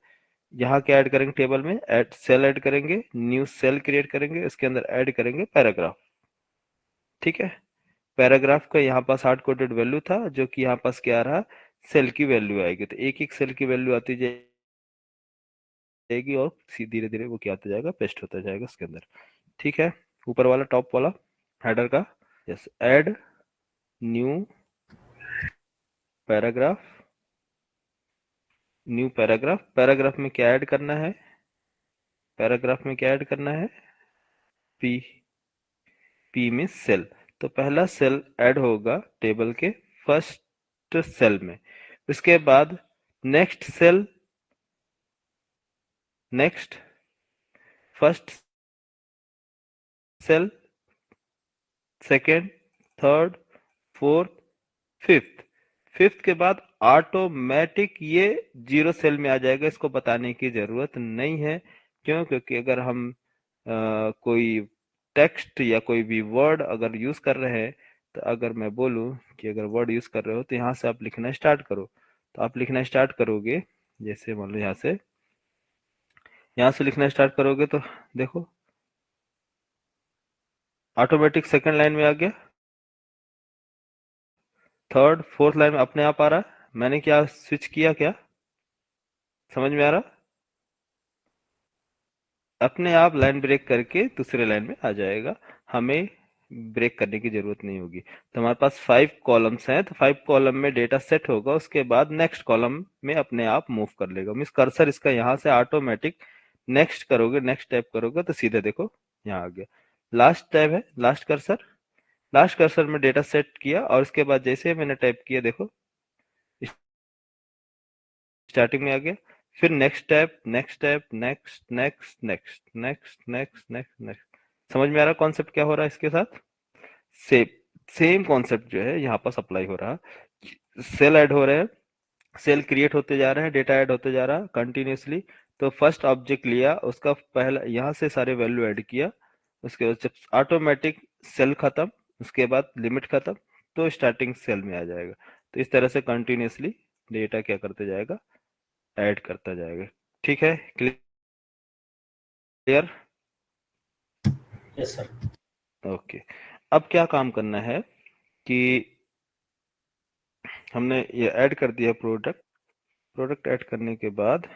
A: यहाँ क्या ऐड करेंगे? टेबल में ऐड सेल ऐड करेंगे, न्यू सेल क्रिएट करेंगे, इसके अंदर ऐड करेंगे पैराग्राफ। ठीक है, पैराग्राफ का यहाँ पास हार्ड कोडेड वैल्यू था, जो कि यहाँ पास क्या आ रहा? सेल की वैल्यू आएगी। तो एक एक सेल की वैल्यू आती जाएगी, और धीरे धीरे वो क्या होता जाएगा? पेस्ट होता जाएगा इसके अंदर। ठीक है, ऊपर वाला टॉप वाला हेडर का, yes, add new paragraph. New paragraph, paragraph में क्या ऐड करना है? पैराग्राफ में क्या ऐड करना है? पी, पी में सेल। तो पहला सेल ऐड होगा टेबल के फर्स्ट सेल में। उसके बाद next cell, next, first cell, second, third, fourth, fifth. Fifth के बाद ऑटोमेटिक ये 0 सेल में आ जाएगा, इसको बताने की जरूरत नहीं है। क्यों? क्योंकि अगर हम कोई टेक्स्ट या कोई भी वर्ड अगर यूज कर रहे हैं, तो अगर मैं बोलूं कि अगर वर्ड यूज कर रहे हो तो यहाँ से आप लिखना स्टार्ट करो, तो आप लिखना स्टार्ट करोगे। जैसे मान लो यहाँ से लिखना स्टार्ट करोगे तो देखो ऑटोमेटिक सेकंड लाइन में आ गया, थर्ड फोर्थ लाइन में अपने आप आ रहा है। मैंने क्या स्विच किया? क्या समझ में आ रहा? अपने आप लाइन ब्रेक करके दूसरे लाइन में आ जाएगा, हमें ब्रेक करने की जरूरत नहीं होगी। तो हमारे पास 5 कॉलम्स हैं, तो 5 कॉलम में डेटा सेट होगा, उसके बाद नेक्स्ट कॉलम में अपने आप मूव कर लेगा। मीन्स कर्सर इसका यहाँ से ऑटोमेटिक नेक्स्ट करोगे, नेक्स्ट टैप करोगे तो सीधे देखो यहाँ आ गया। लास्ट टैब है, लास्ट कर्सर में डेटा सेट किया और उसके बाद जैसे मैंने टाइप किया देखो स्टार्टिंग में आ गया। फिर next tap, next tap, next next next next next next next. समझ में आ रहा कॉन्सेप्ट क्या हो रहा है इसके साथ? सेम सेम कॉन्सेप्ट जो है यहाँ पर अप्लाई हो रहा है। सेल ऐड हो रहे हैं, सेल क्रिएट होते जा रहे हैं, डेटा ऐड होते जा रहा है कंटिन्यूसली। तो फर्स्ट ऑब्जेक्ट लिया, उसका पहला यहाँ से सारे वैल्यू ऐड किया, उसके बाद जब ऑटोमेटिक सेल खत्म, उसके बाद लिमिट खत्म, तो स्टार्टिंग सेल में आ जाएगा। तो इस तरह से कंटिन्यूसली डेटा क्या करते जाएगा, ऐड करता जाएगा। ठीक है, क्लियर?
B: Yes sir.
A: ओके। अब क्या काम करना है कि हमने ये ऐड कर दिया प्रोडक्ट ऐड करने के बाद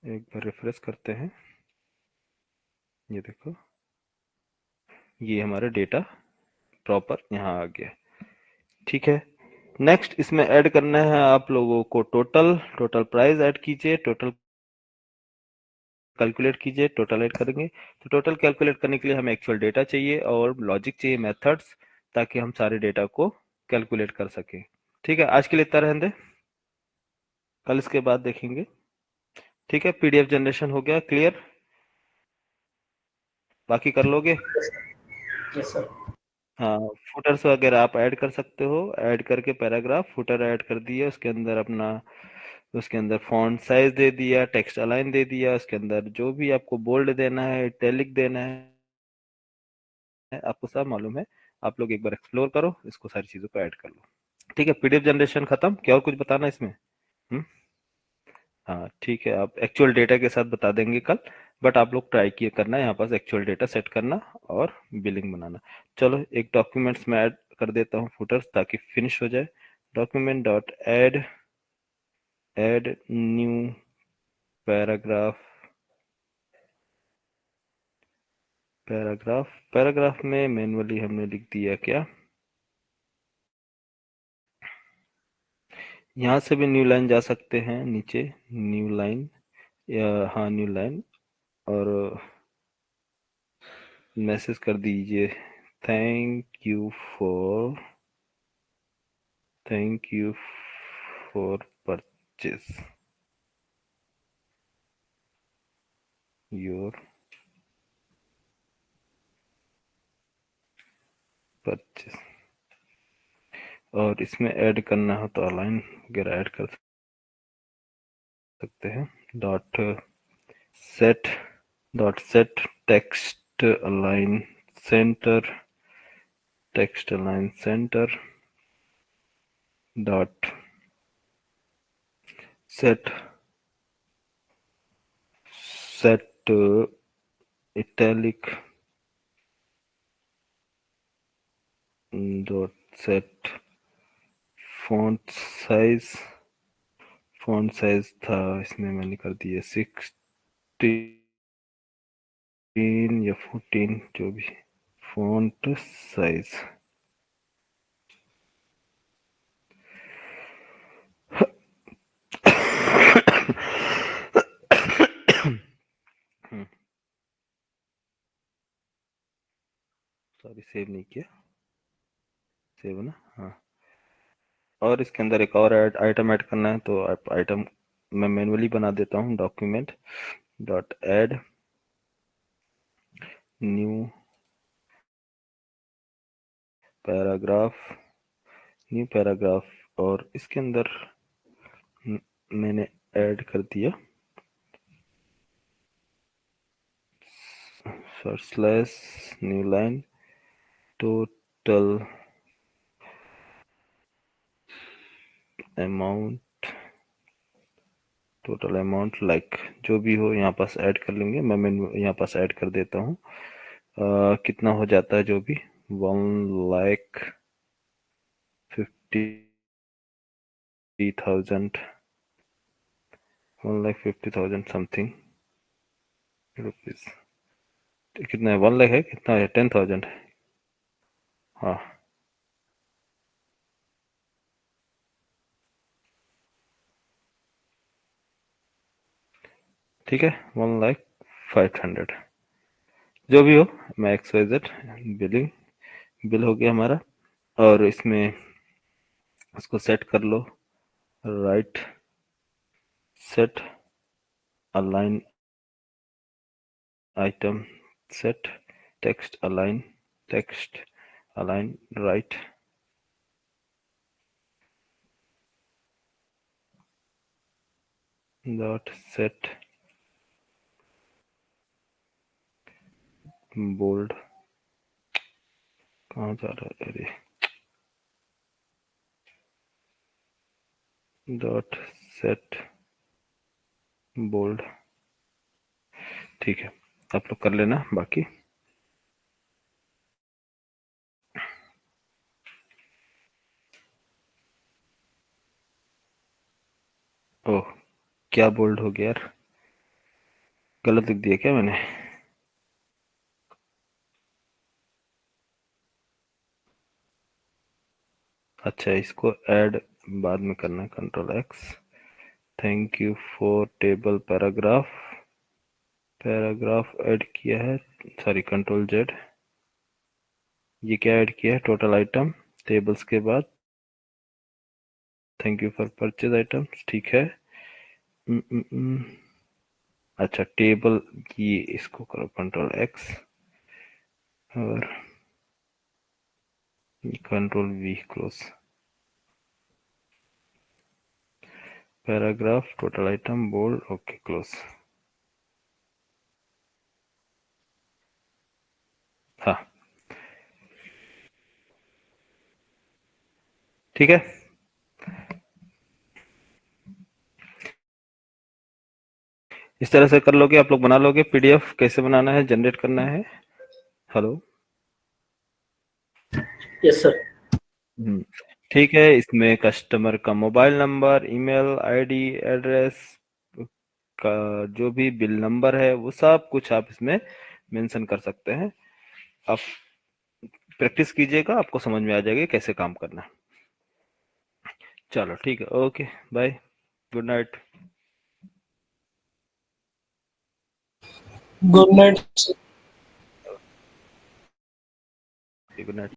A: एक बार रिफ्रेश करते हैं। ये देखो, ये हमारा डेटा प्रॉपर यहाँ आ गया। ठीक है, नेक्स्ट इसमें ऐड करना है आप लोगों को टोटल प्राइस ऐड कीजिए, टोटल कैलकुलेट कीजिए। टोटल ऐड करेंगे तो टोटल कैलकुलेट करने के लिए हमें एक्चुअल डेटा चाहिए और लॉजिक चाहिए, मेथड्स, ताकि हम सारे डेटा को कैलकुलेट कर सकें। ठीक है, आज के लिए इतना रहने दें, कल इसके बाद देखेंगे। ठीक है, पीडीएफ जनरेशन हो गया, क्लियर? बाकी कर लोगे?
B: Yes sir.
A: हाँ, फुटर्स वगैरह आप ऐड कर सकते हो, ऐड करके पैराग्राफ फुटर ऐड कर दिया, उसके अंदर अपना, उसके अंदर फॉन्ट साइज दे दिया, टेक्स्ट अलाइन दे दिया, उसके अंदर जो भी आपको बोल्ड देना है, इटैलिक देना है, आपको सब मालूम है। आप लोग एक बार एक्सप्लोर करो इसको, सारी चीजों को ऐड कर लो। ठीक है, पीडीएफ जनरेशन खत्म, क्या और कुछ बताना है इसमें? हम्म? हाँ ठीक है, आप एक्चुअल डेटा के साथ बता देंगे कल, बट आप लोग ट्राई किए करना है यहाँ पास एक्चुअल डेटा सेट करना और बिलिंग बनाना। चलो एक डॉक्यूमेंट्स में ऐड कर देता हूँ फुटर्स, ताकि फिनिश हो जाए। Document dot add new paragraph में मैनुअली हमने लिख दिया क्या, यहाँ से भी न्यू लाइन जा सकते हैं नीचे, न्यू लाइन, या हाँ न्यू लाइन, और मैसेज कर दीजिए thank you for purchase your purchase. और इसमें ऐड करना हो तो अलाइन वगैरह ऐड कर सकते हैं। Dot set text align centre dot set italic dot set font size था इसमें मैंने कर दिया 16 या 14, जो भी फॉन्ट साइज। सॉरी, सेव नहीं किया, सेव ना, हाँ। और इसके अंदर एक और आइटम ऐड करना है, तो आप आइटम मैं मैनुअली बना देता हूँ। Document dot add new paragraph, new paragraph, और इसके अंदर मैंने ऐड कर दिया / new line total amount like जो भी हो यहाँ पास ऐड कर लेंगे। मैं यहाँ पास ऐड कर देता हूँ। कितना हो जाता है जो भी 1,50,000 1,50,000 समथिंग रुपीज। कितना है? 1 लाख है? कितना है? 10,000 है। हाँ, ठीक है, 1,05,000 जो भी हो। मैं XYZ बिल हो गया हमारा। और इसमें इसको सेट कर लो। Right, set align item, set text align right, dot set bold. कहाँ जा रहा है? अरे, डॉट सेट बोल्ड। ठीक है, आप लोग कर लेना बाकी। ओह, क्या बोल्ड हो गया यार? गलत लिख दिया क्या मैंने? अच्छा, इसको ऐड बाद में करना है। Ctrl+X। Thank you for table paragraph add किया है। Sorry, Ctrl+Z। ये क्या ऐड किया है? टोटल आइटम टेबल्स के बाद thank you for purchase items. ठीक है। अच्छा, टेबल की इसको करो Ctrl+X और Ctrl+V close. Paragraph, total item, bold, okay close. हाँ, ठीक है। इस तरह से कर लोगे आप लोग, बना लोगे। PDF कैसे बनाना है, जनरेट करना है। Hello,
B: yes sir.
A: ठीक है। इसमें कस्टमर का mobile number, email ID, address का जो भी बिल नंबर है वो सब कुछ आप इसमें मेंशन कर सकते हैं। आप प्रैक्टिस कीजिएगा, आपको समझ में आ जाएगा कैसे काम करना है। चलो ठीक है, okay bye, good night.
C: Good night.
A: Good night.